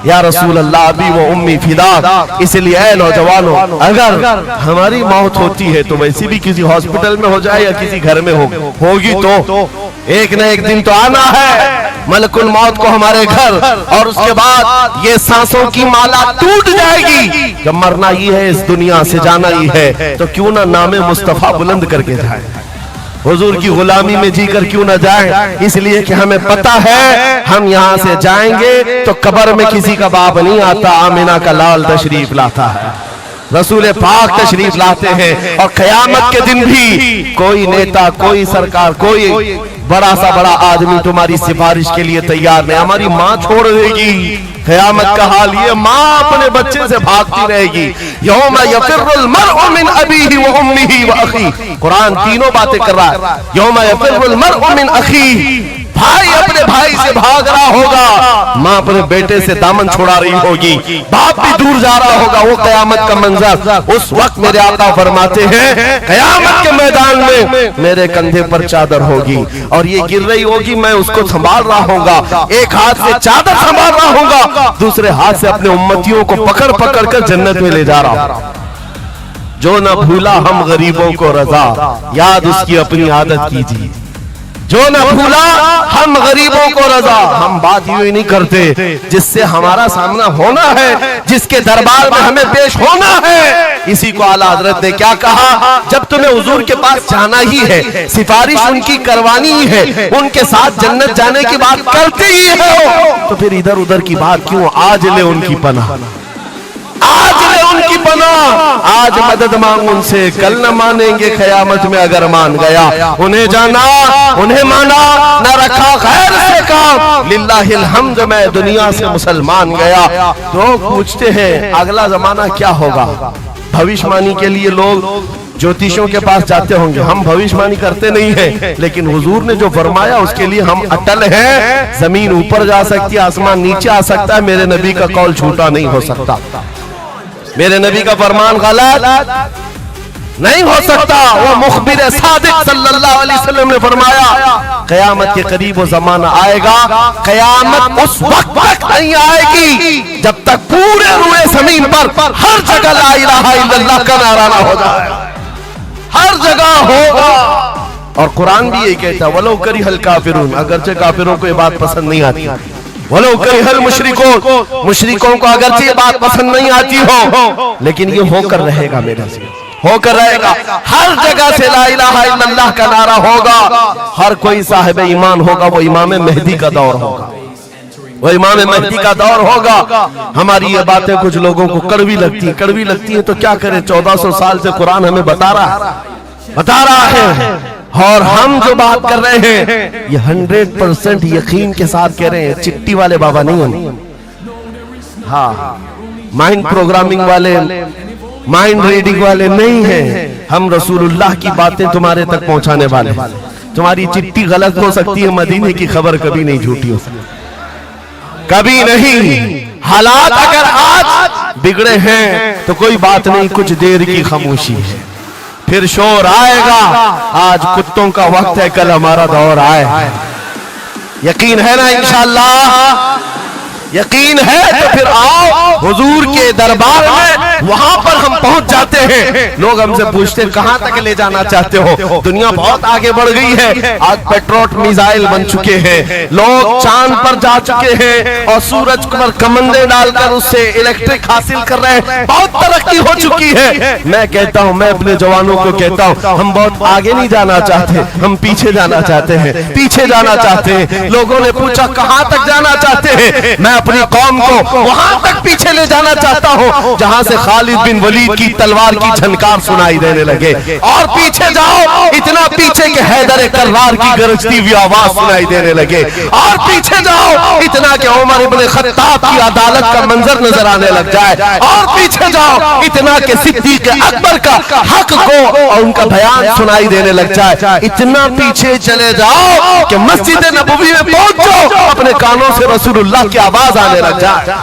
या रसूल अल्लाह अभी वो उम्मी फिदा। इसलिए ऐ नौजवानों, अगर हमारी मौत होती है तो वैसे भी किसी हॉस्पिटल में हो जाए या किसी घर में होगी तो एक न एक दिन तो आना है मलकुल मौत को हमारे घर, और उसके बाद ये सांसों की माला टूट जाएगी। जब मरना ही है, इस दुनिया से जाना ही है, तो क्यों ना नामे मुस्तफा बुलंद करके जाए, हुजूर की गुलामी में जीकर क्यों ना जाए। इसलिए कि हमें पता है हम यहाँ से जाएंगे तो कब्र में किसी का बाप नहीं आता, आमिना का लाल तशरीफ लाता है, रसूल पाक तशरीफ लाते हैं। और क़यामत के दिन भी कोई नेता, कोई सरकार, कोई बड़ा सा बड़ा आदमी तुम्हारी सिफारिश के लिए तैयार नहीं। हमारी माँ छोड़ देगी, क़यामत का हाल ये, माँ अपने बच्चे से भागती रहेगी। यौमा यफिर्रुल मर्उ मिन अबीही व उम्मिही व अखी, कुरान तीनों बातें कर रहा है। यौमा यफिर्रुल मर्उ मिन अखी, भाई अपने भाई से भाग रहा होगा, माँ अपने बेटे से दामन छुड़ा रही होगी, बाप भी दूर जा रहा होगा। वो क़यामत का मंजर, उस वक्त मेरे आका फरमाते हैं क़यामत के मैदान में मेरे कंधे पर चादर होगी और ये गिर रही होगी, मैं उसको संभाल रहा होगा, एक हाथ से चादर संभाल रहा होगा, दूसरे हाथ से अपने उम्मतियों को पकड़ पकड़ कर जन्नत में ले जा रहा हूं। जो न भूला हम गरीबों को रजा, याद उसकी अपनी आदत कीजिए। जो न भूला हम गरीबों को रजा, हम बात यूं ही नहीं करते, जिससे हमारा सामना होना है, जिसके दरबार में हमें पेश होना है। इसी को आला हजरत ने क्या कहा, जब तुम्हें हुजूर के पास जाना ही है, सिफारिश उनकी करवानी ही है, उनके साथ जन्नत जाने की बात करते ही हो, तो फिर इधर उधर की बात क्यों? आज ले उनकी पनाह, आज ले उनकी पनाह, आज मदद मांग उनसे, कल न मानेंगे क़यामत में अगर मान गया। उन्हें जाना, उन्हें माना, न रखा खैर से काम, लिल्लाहिल हम्द मैं दुनिया से मुसलमान गया। तो पूछते हैं अगला जमाना क्या होगा? भविष्यवाणी के लिए लोग ज्योतिषों के पास जाते होंगे, हम भविष्यवाणी करते नहीं हैं, लेकिन हुजूर ने जो फरमाया उसके लिए हम अटल हैं। जमीन ऊपर जा सकती है, आसमान नीचे आ सकता है, मेरे नबी का कौल झूठा नहीं हो सकता, मेरे नबी का फरमान गलत नहीं हो सकता। वो मुखबिर सादिक सल्लल्लाहु अलैहि वसल्लम ने फरमाया क़यामत के करीब वो जमाना आएगा, क़यामत उस वक्त तक नहीं आएगी जब तक पूरे रुए जमीन पर हर जगह ला इलाहा इल्लल्लाह का नारा ना हो जाए, हर जगह होगा। और कुरान भी ये कहता है वलो करिहल काफिरून, अगरचे काफिरों को ये बात पसंद नहीं आती, वलो करिहल मुशरिकून, मुशरिकों को अगरचे ये बात पसंद नहीं आती हो, लेकिन ये होकर रहेगा, मेरे से होकर रहेगा। हर जगह से ला इलाहा इल्लल्लाह का नारा होगा, हर कोई साहिब ईमान होगा, वो इमाम मेहदी का दौर होगा, वो इमाम मेहदी का दौर होगा। हमारी ये बातें कुछ लोगों को कड़वी लगती है तो क्या करें? 1400 साल से कुरान हमें बता रहा है, और हम जो बात कर रहे हैं ये 100% यकीन के साथ कह रहे हैं। चिट्ठी वाले बाबा नहीं हैं, हाँ, माइंड प्रोग्रामिंग वाले, माइंड रीडिंग वाले नहीं हैं। हम रसूलुल्लाह की बातें तुम्हारे तक पहुंचाने वाले। तुम्हारी चिट्ठी गलत हो सकती है, मदीने की खबर कभी नहीं झूठी हो सकती, कभी नहीं। हालात अगर आज बिगड़े हैं तो कोई बात नहीं, कुछ देर की खामोशी है, फिर शोर आएगा। आज कुत्तों का वक्त है, कल हमारा दौर आए। यकीन है ना? इंशाअल्लाह यकीन है तो फिर आओ हुजूर के दरबार में, वहां पर हम पहुंच जाते हैं। लोग हमसे पूछते हैं कहां तक ले जाना चाहते हो? दुनिया बहुत आगे बढ़ गई है, आज पेट्रोट मिसाइल बन चुके हैं, लोग चांद पर जा चुके हैं और सूरज पर कमंदे डालकर उससे इलेक्ट्रिक हासिल कर रहे हैं, बहुत तरक्की हो चुकी है। मैं कहता हूं, मैं अपने जवानों को कहता हूं, हम बहुत आगे नहीं जाना चाहते, हम पीछे जाना चाहते हैं, पीछे जाना चाहते हैं। लोगों ने पूछा कहां तक जाना चाहते हैं? मैं अपनी कौम को वहां तक पीछे ले जाना चाहता हूं जहां से खालिद बिन वलीद की तलवार की झनकार सुनाई देने लगे। और पीछे जाओ, इतना पीछे के हैदर कर्रार की गरजती हुई आवाज सुनाई देने लगे। और पीछे जाओ, इतना के उमर इब्न खत्ताब की अदालत का मंजर नजर आने लग जाए। और पीछे जाओ, इतना के सिद्दीक अकबर का हक को और उनका बयान सुनाई देने लग जाए। इतना पीछे चले जाओ कि मस्जिद नबवी में पहुंचो, अपने कानों से रसूलुल्लाह की आवाज आने लग जाए।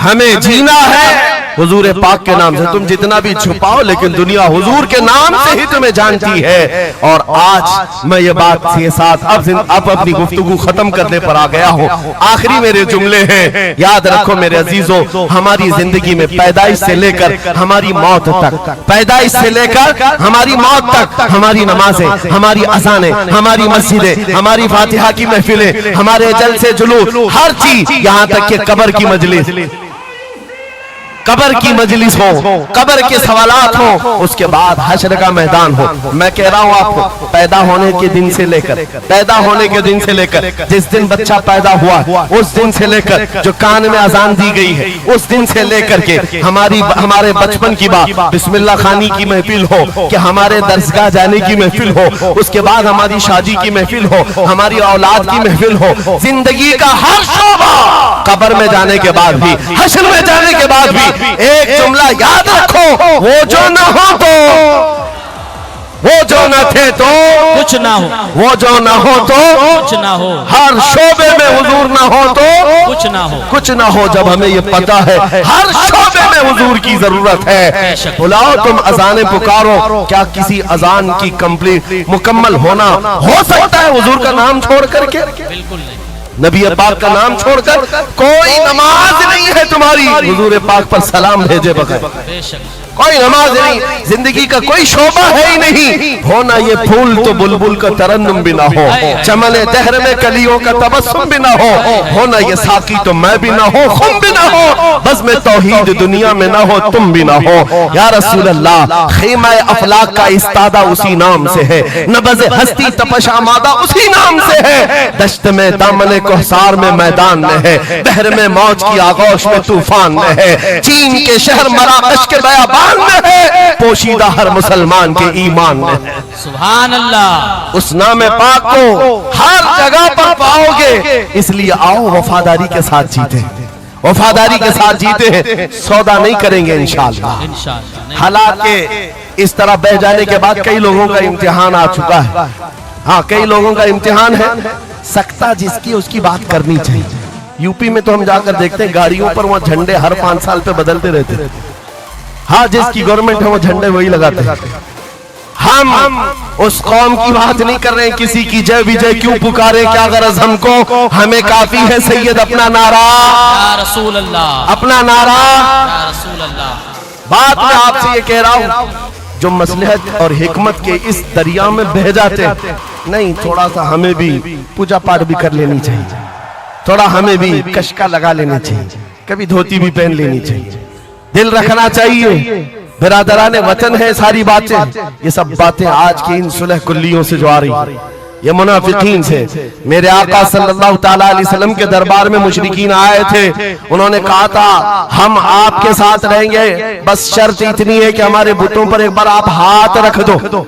हमें जीना है हुजूर पाक के नाम से। तुम जितना भी छुपाओ, लेकिन दुनिया हुजूर के नाम से ही तुम्हें जानती है। और आज मैं ये बात के साथ अब अपनी गुफ्तगू खत्म करने पर आ गया हूँ। आखिरी मेरे जुमले हैं, याद रखो मेरे अजीजों, हमारी जिंदगी में पैदाइश से लेकर हमारी मौत तक, पैदाइश से लेकर हमारी मौत तक, हमारी नमाजें, हमारी अज़ानें, हमारी मस्जिदें, हमारी फातिहा की महफिलें, हमारे जलसे जुलूस, हर चीज, यहाँ तक कि कब्र की मजलिस, कब्र की मजलिस हो, कब्र के सवालात हो, उसके बाद हश्र का मैदान हो। मैं कह रहा हूं आपको, पैदा होने के दिन से लेकर, पैदा होने के दिन से लेकर, जिस दिन बच्चा पैदा हुआ उस दिन से लेकर, जो कान में अजान दी गई है उस दिन से लेकर के हमारे बचपन की बात, बिस्मिल्लाह खानी की महफिल हो, कि हमारे दरसगाह जाने की महफिल हो, उसके बाद हमारी शादी की महफिल हो, हमारी औलाद की महफिल हो, जिंदगी का हर शोबा, कब्र में जाने के बाद भी, हश्र में जाने के बाद भी एक जुमला याद रखो, वो जो न हो तो, वो जो न थे तो कुछ ना हो, वो जो न हो तो कुछ ना हो, हर शोबे में हुजूर न हो तो कुछ ना हो, कुछ ना हो। जब हमें ये पता है हर शोबे में हुजूर की जरूरत है, बुलाओ तुम अजाने पुकारो। क्या किसी अजान की कंप्लीट मुकम्मल होना हो सकता है हुजूर का नाम छोड़ करके? बिल्कुल नहीं। नबी पाक का नाम छोड़कर कोई नमाज नहीं है तुम्हारी हुजूर पाक पर सलाम भेजे बगैर। कोई नमाज नहीं, जिंदगी का कोई शोबा है ही नहीं। हो ना ये फूल तो बुलबुल का तरन्नुम भी ना हो, चमने दहर में कलियों का तबस्सुम भी ना हो ना ये साकी तो मैं भी ना हो, खुम भी ना हो, बस में तौहीद दुनिया में ना हो, तुम भी ना हो। या रसूल अल्लाह, खीमा अफलाक का इस्तादा उसी नाम से है, नबज़ हस्ती तपश आमादा उसी नाम से है। दश्त में दामने कोहसार में मैदान में है, बहर में मौज की आगोश में तूफान में है, चीन के शहर मराकश के बयाबान में है, पोशीदा हर मुसलमान के ईमान में है। सुभान अल्लाह। उस नाम पाक को हर जगह पर पाओगे, इसलिए आओ वफादारी के साथ जीते, वफादारी के साथ जीते हैं, सौदा नहीं करेंगे इंशाअल्लाह। हालात के इस तरह बह जाने के बाद कई लोगों का इम्तिहान आ चुका है। हाँ, कई लोगों का इम्तिहान है, सकता जिसकी उसकी बात करनी चाहिए। यूपी में तो हम जाकर देखते हैं गाड़ियों पर वहाँ झंडे हर 5 साल पे बदलते रहते। हाँ, जिसकी गवर्नमेंट है वो झंडे वही लगाते हैं। हम उस कौम की बात नहीं कर रहे हैं, किसी की जय विजय क्यों पुकारे, क्या गरज हमको, हमें काफी है सैयद अपना नारा, या रसूल अल्लाह, अपना नारा। या रसूल अल्लाह। बात मैं आपसे ये कह रहा हूँ, जो मसलहत और हिकमत के इस दरिया में बह जाते नहीं, थोड़ा सा हमें भी पूजा पाठ भी कर लेनी चाहिए, थोड़ा हमें भी कशका लगा लेना चाहिए, कभी धोती भी पहन लेनी चाहिए, दिल रखना चाहिए। बिरादराने वतन है सारी बातें, ये सब बातें आज की इन सुलह कुल्लियों से जो आ रही, ये मुनाफिकीन से। मेरे आका सल्लल्लाहु ताला अलैहि वसल्लम के दरबार में मुशरिकीन आए थे, उन्होंने कहा था हम आपके साथ रहेंगे, बस शर्त इतनी है कि हमारे बुतों पर एक बार आप हाथ रख दो।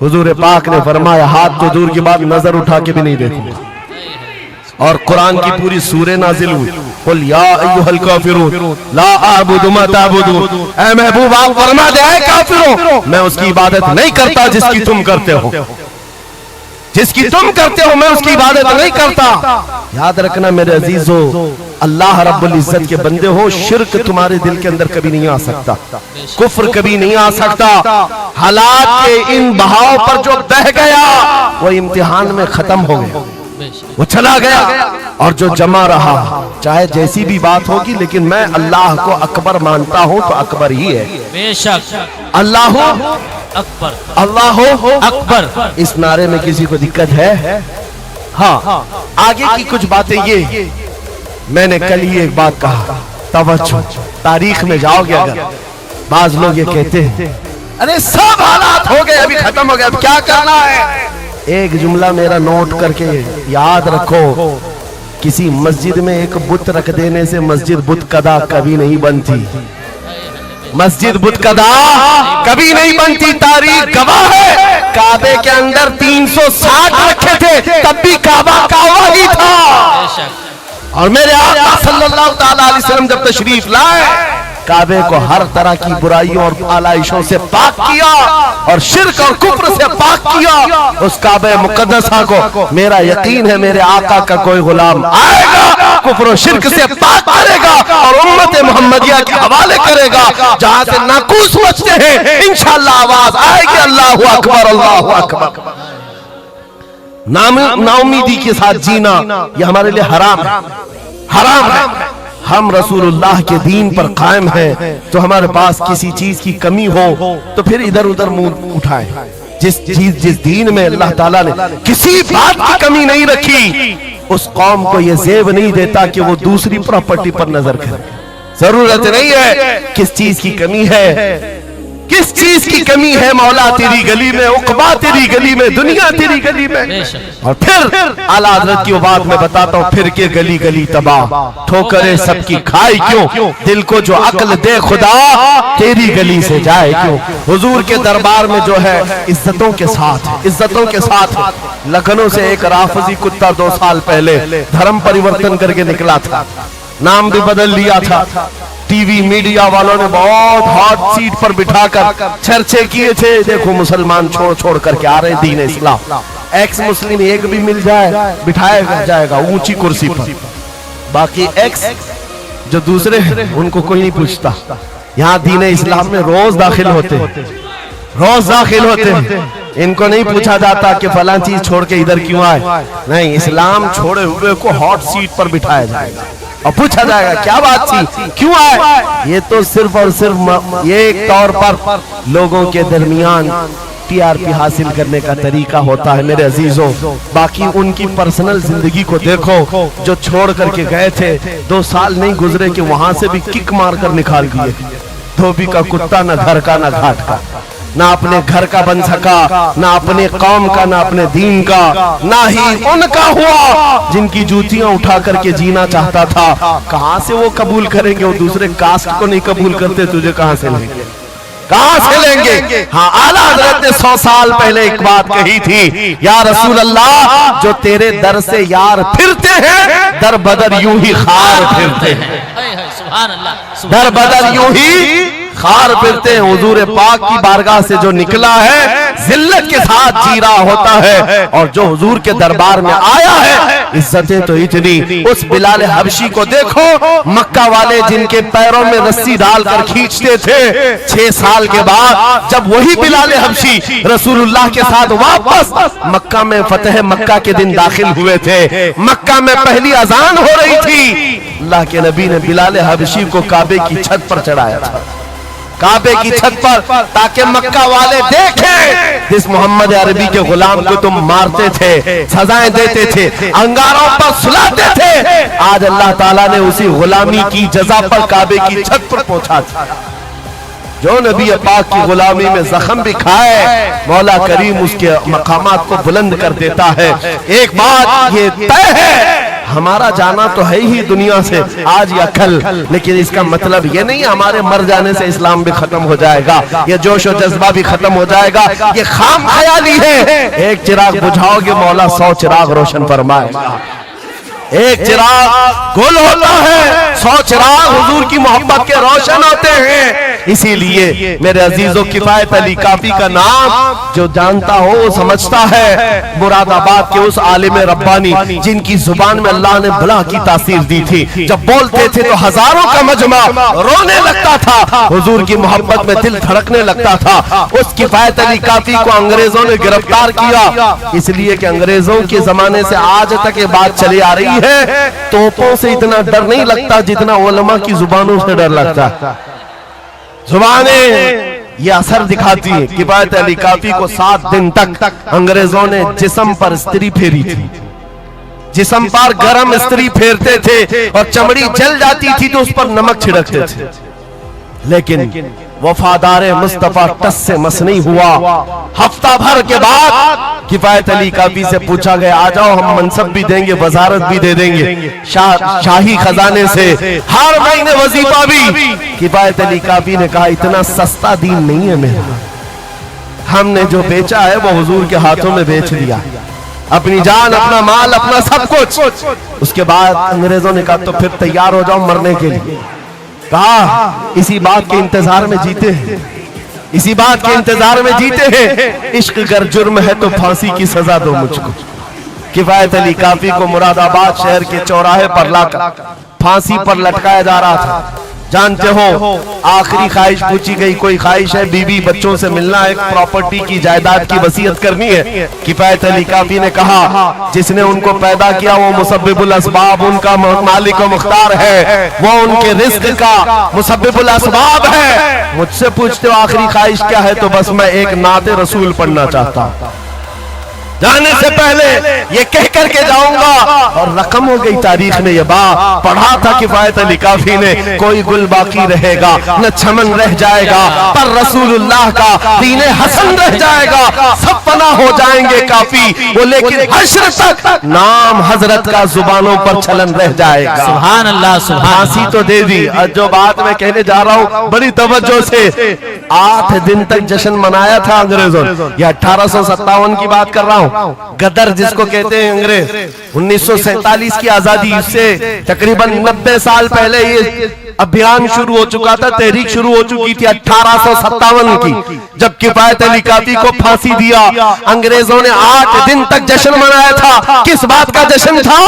हुजूर पाक ने फरमाया हाथ तो दूर की बात, नजर उठा के भी नहीं देखूंगा। और कुरान की पूरी सूरह नाजिल हुई, कुल या अय्युहल काफिरून ला अअबुदु मा ताबुदून। ऐ महबूब आप फरमा दे, ऐ काफिरों, मैं उसकी इबादत नहीं करता जिसकी तुम करते हो, जिसकी तुम करते हो मैं उसकी इबादत नहीं करता। याद रखना मेरे अजीजों, अल्लाह रब्बुल इज्जत के बंदे हो, शिर्क तुम्हारे दिल के अंदर कभी नहीं आ सकता, कुफ्र कभी नहीं आ सकता। हालात के इन बहाव पर जो बह गया वो इम्तिहान में खत्म हो गया, वो चला गया, और जो जमा रहा चाहे जैसी भी बात होगी, लेकिन मैं अल्लाह को अकबर मानता हूं तो अकबर ही है। बेशक अल्लाह अकबर, अल्लाह अकबर। इस नारे में किसी को दिक्कत है? हाँ, आगे की कुछ बातें ये, मैंने कल ही एक बात कहा, तवज्जो, तारीख में जाओगे अगर, बाज लोग ये कहते हैं अरे सब हालात हो गए, अभी खत्म हो गया, अब क्या करना है। एक जुमला मेरा नोट करके याद रखो, किसी मस्जिद में एक बुत रख देने से मस्जिद बुत कदा कभी नहीं बनती, मस्जिद बुत कदा कभी नहीं बनती। तारीख गवाह है, काबे के अंदर 360 रखे थे, तब भी काबा काबा ही था। और मेरे आका सल्लल्लाहु ताला अलैहि वसल्लम जब तशरीफ लाए, काबे को हर तरह की बुराइयों और आलाइशों से पाक किया और शिर्क और कुफ्र से पाक किया। उस काबे मुकद्दसा को मेरा यकीन है मेरे आका का कोई गुलाम आएगा, कुफ्र और शिर्क से पाक करेगा और उम्मत मोहम्मदिया के हवाले करेगा। जहां से नाकूस बचते हैं इंशाअल्लाह आवाज आएगी अल्लाहु अकबर, अल्लाहु अकबर। नाउमीदी के साथ जीना ये हमारे लिए हराम है, हराम है। हम रसूलुल्लाह के दीन पर कायम हैं, तो हमारे पास किसी चीज की कमी हो तो फिर इधर उधर मुंह उठाएं। जिस दीन में अल्लाह ताला ने किसी बात की कमी नहीं रखी, उस कौम को ये जेब नहीं देता कि वो दूसरी प्रॉपर्टी पर नजर करे। जरूरत नहीं है, किस चीज की कमी है, किस चीज की कमी है, मौला तेरी गली में, उकबा तेरी गली में, दुनिया तेरी गली में। और फिर आला हज़रत की बात मैं बताता हूँ, फिर के गली गली तबाह, ठोकरे सबकी खाई क्यों, दिल को जो अक्ल दे खुदा तेरी गली से जाए क्यों। हुजूर के दरबार में जो है इज्जतों के साथ, इज्जतों के साथ। लखनऊ से एक राफजी कुत्ता 2 साल पहले धर्म परिवर्तन करके निकला था, नाम भी बदल लिया था। टीवी मीडिया वालों ने बहुत हॉट सीट पर बिठाकर चर्चे किए थे, देखो मुसलमान छोड़ छोड़ करके आ रहे दीन इस्लाम, एक्स मुस्लिम एक भी मिल जाए बिठाया जाएगा ऊंची कुर्सी पर, बाकी एक्स जो दूसरे हैं उनको कोई नहीं पूछता। यहाँ दीन इस्लाम में रोज दाखिल होते, रोज दाखिल होते हैं। इनको नहीं पूछा जाता कि फलां चीज छोड़ के इधर क्यों आए, नहीं, इस्लाम छोड़े हुए को हॉट सीट पर बिठाया जाएगा और पूछा जाएगा क्या बात थी, क्यों आए। ये तो सिर्फ और सिर्फ ये एक तौर पर लोगों के दरमियान टीआरपी हासिल करने का तरीका होता है मेरे अजीजों। बाकी उनकी पर्सनल जिंदगी को देखो, जो छोड़ करके गए थे 2 साल नहीं गुजरे कि वहां से भी किक मार कर निकाल दिए। धोबी का कुत्ता, न घर का न घाट का, ना अपने घर का बन सका, ना अपने कौम का, ना अपने दीन का, ना ही उनका हुआ जिनकी जूतियां उठा करके जीना चाहता था। कहां से वो कबूल करेंगे, वो दूसरे कास्ट को नहीं कबूल करते, तुझे कहां से लेंगे, कहां से लेंगे। हाँ, आला हजरत ने 100 साल पहले एक बात कही थी, या रसूल अल्लाह, जो तेरे दर से यार फिरते हैं, दर बदर यूं ही खार फिरते हैं। सुभान अल्लाह, दर बदर यूं ही खार फिरते हैं। हुजूर पाक की बारगाह से जो निकला है जिल्लत के साथ जी रहा होता है, और जो हुजूर के दरबार में आया है इज्जतें तो इतनी। उस बिलाल हबशी को देखो, मक्का वाले जिनके पैरों में रस्सी डालकर खींचते थे, 6 साल के बाद जब वही बिलाल हबशी रसूलुल्लाह के साथ वापस मक्का में फतेह मक्का के दिन दाखिल हुए थे, मक्का में पहली अजान हो रही थी, अल्लाह के नबी ने बिलाल हबशी को काबे की छत पर चढ़ाया था, काबे की छत पर, ताकि मक्का वाले देखें जिस मोहम्मद अरबी के गुलाम को तुम मारते थे, सजाएं देते थे, अंगारों पर सुलाते थे, आज अल्लाह ताला ने उसी गुलामी की जजा पर काबे की छत पर पहुंचा दिया। जो नबी पाक की गुलामी में जख्म भी खाए, मौला करीम उसके मकामात को बुलंद कर देता है। एक बात ये तय है, हमारा जाना तो है ही दुनिया से आज या कल, लेकिन इसका मतलब ये नहीं हमारे मर जाने से इस्लाम भी खत्म हो जाएगा, ये जोश और जज्बा भी खत्म हो जाएगा। ये खाम ख्याली है। एक चिराग बुझाओगे, मौला 100 चिराग रोशन फरमाएगा। एक चिराग गुल होता है, 100 चिराग हुजूर की मोहब्बत के रोशन होते हैं। इसीलिए मेरे अजीजों, किफायत अली काफी का नाम जो जानता हो वो समझता है। मुरादाबाद के उस आलिम रब्बानी जिनकी जुबान में अल्लाह ने भला की तासीर दी थी, जब बोलते थे तो हजारों का मजमा रोने लगता था, हुजूर की मोहब्बत में दिल धड़कने लगता था। उस किफायत अली काफी को अंग्रेजों ने गिरफ्तार किया, इसलिए कि अंग्रेजों के जमाने से आज तक ये बात चली आ रही है, तोपों से इतना डर नहीं लगता जितना उलमा की जुबानों से डर लगता। जुबानें ये असर दिखाती है। किफायत अली काफी को 7 दिन तक अंग्रेजों ने जिस्म पर स्त्री फेरी थी, जिस्म पर गरम स्त्री फेरते थे और चमड़ी जल जाती थी तो उस पर नमक छिड़कते थे, लेकिन वफादार मुस्तफा टस से मस नहीं हुआ। हफ्ता भर के बाद किफायत अली काफी से पूछा गया, आ जाओ हम मनसब भी देंगे, वजारत भी दे देंगे, शाही खजाने से हर महीने वजीफा भी। किफायत अली काफी ने कहा, इतना सस्ता दीन नहीं है मेरा, हमने जो बेचा है वो हुजूर के हाथों में बेच दिया, अपनी जान, अपना माल, अपना सब कुछ। उसके बाद अंग्रेजों ने कहा, तो फिर तैयार हो जाओ मरने के लिए। कहा, इसी बात के इंतजार में जीते हैं, इसी बात के इंतजार में जीते हैं, इश्क अगर जुर्म है तो फांसी की सजा दो मुझको। किफायत अली काफी को मुरादाबाद शहर के चौराहे पर लाकर फांसी पर लटकाया जा रहा था। जानते हो, आखिरी ख्वाहिश पूछी गई, कोई ख्वाहिश है? बीवी बच्चों से मिलना, एक प्रॉपर्टी की जायदाद की वसीयत करनी है। किफायत अली काफी ने कहा, जिसने उनको पैदा किया वो मुसब्बिबुल असबाब, उनका मालिक व मुख्तार है, वो उनके रिस्क का मुसब्बिबुल असबाब है। मुझसे पूछते हो आखिरी ख्वाहिश क्या है, तो बस मैं एक नाते रसूल पढ़ना चाहता हूं, जाने से पहले ये कह करके जाऊंगा। और रकम हो गई तारीख में, ये बात पढ़ा था किफायत अली काफी ने, कोई गुल बाकी रहेगा न चमन रह जाएगा, पर रसूलुल्लाह का दीने हसन रह जाएगा, सब फना हो जाएंगे काफी वो, लेकिन हश्र तक नाम हजरत का जुबानों पर चलन रह जाएगा। सुभान अल्लाह, सुभान। फांसी तो दे दी। जो बात मैं कहने जा रहा हूँ बड़ी तवज्जो से, 8 दिन तक जश्न मनाया था अंग्रेजों। ये 1857 की बात कर रहा हूँ। गदर जिसको कहते हैं अंग्रेज, 1947 की आजादी से तकरीबन 90 साल पहले ये अभियान शुरू हो चुका था, तहरीक शुरू हो चुकी थी 1857 की, जब किफायत अली काफी को फांसी दिया। अंग्रेजों ने 8 दिन तक जश्न मनाया था। किस बात का जश्न था?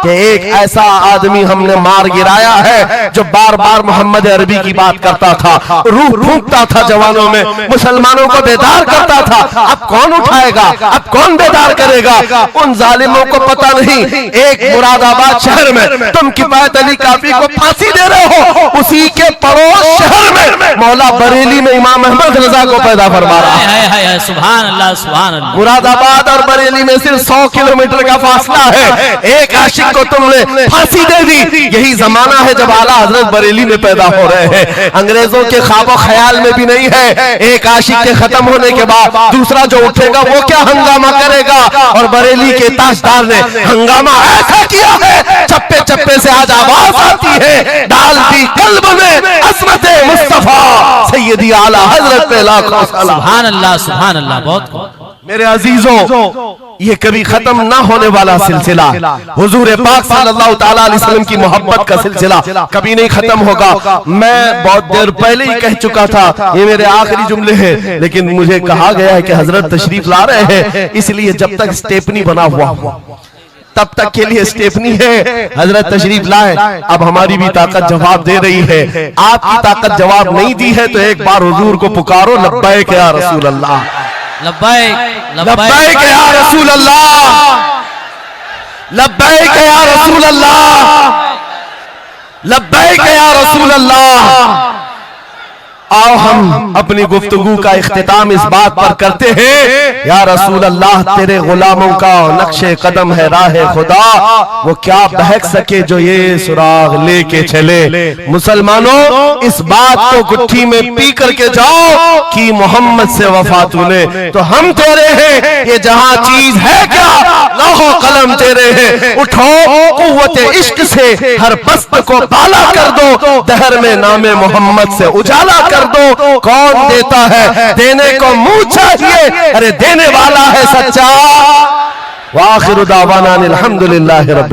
कि एक ऐसा आदमी हमने मार गिराया है जो बार बार मोहम्मद अरबी की बात करता था, रूह फूंकता था जवानों में, मुसलमानों को बेदार करता था। अब कौन उठाएगा, अब कौन बेदार करेगा? उन जालिमों को पता नहीं, एक मुरादाबाद शहर में तुम किफायत अली काफी को फांसी दे रहे हो, उसी के पड़ोस शहर में मौला बरेली में इमाम अहमद रजा को पैदा फरमा रहा है। सुभान अल्लाह, सुभान अल्लाह। मुरादाबाद और बरेली में सिर्फ 100 किलोमीटर का फासला है। एक आशिक को तुमने फांसी दे दी। यही जमाना है जब आला हजरत बरेली में पैदा हो रहे हैं। अंग्रेजों के ख्वाबो ख्याल में भी नहीं है एक आशिक के खत्म होने के बाद दूसरा जो उठेगा वो क्या हंगामा करेगा। और बरेली के ताजदार ने हंगामा ऐसा किया है, चप्पे चप्पे से आज आवाज आती है, डालती कल्ब में अज़मत मुस्तफा सैयदी आला हजरत पे लाखों सलाम। सुभान अल्लाह, सुभान अल्लाह। बहुत मेरे अजीजों, ये कभी खत्म ना होने वाला सिलसिला, हुजूर पाक सल्लल्लाहु तआला अलैहि वसल्लम की मोहब्बत का सिलसिला कभी नहीं खत्म होगा। मैं बहुत देर पहले ही कह चुका था, ये मेरे आखिरी जुमले हैं, लेकिन मुझे कहा गया है कि हजरत तशरीफ ला रहे हैं, इसलिए जब तक स्टेपनी बना हुआ तब तक के लिए स्टेपनी है। हजरत तशरीफ लाए, अब हमारी भी ताकत जवाब दे रही है। आपकी ताकत जवाब नहीं दी है तो एक बार हुजूर को पुकारो, लब्बैक या रसूल अल्लाह, लब्बैक लब्बैक या रसूल अल्लाह, लब्बैक या रसूल अल्लाह, लब्बैक या रसूल अल्लाह। आओ हम अपनी गुफ्तगू का इख्तिताम इस बात पर करते हैं, या रसूल अल्लाह तेरे गुलामों का नक्शे कदम है राह खुदा, वो क्या बहक सके जो ये सुराग लेके चले। मुसलमानों, इस बात को गुट्ठी में पी करके जाओ कि मोहम्मद से वफा तूने तो हम तेरे हैं, ये जहां चीज है क्या लौह कलम तेरे हैं। उठो कुव्वत इश्क से हर पस्त को बाला कर दो, दहर में नामे मोहम्मद से उजाला कर दो। कौन देता है, देने को मुंह चाहिए, अरे देने वाला है सच्चा। वाखिरु दावाना अनिल हम्दुलिल्लाहि रब्बिल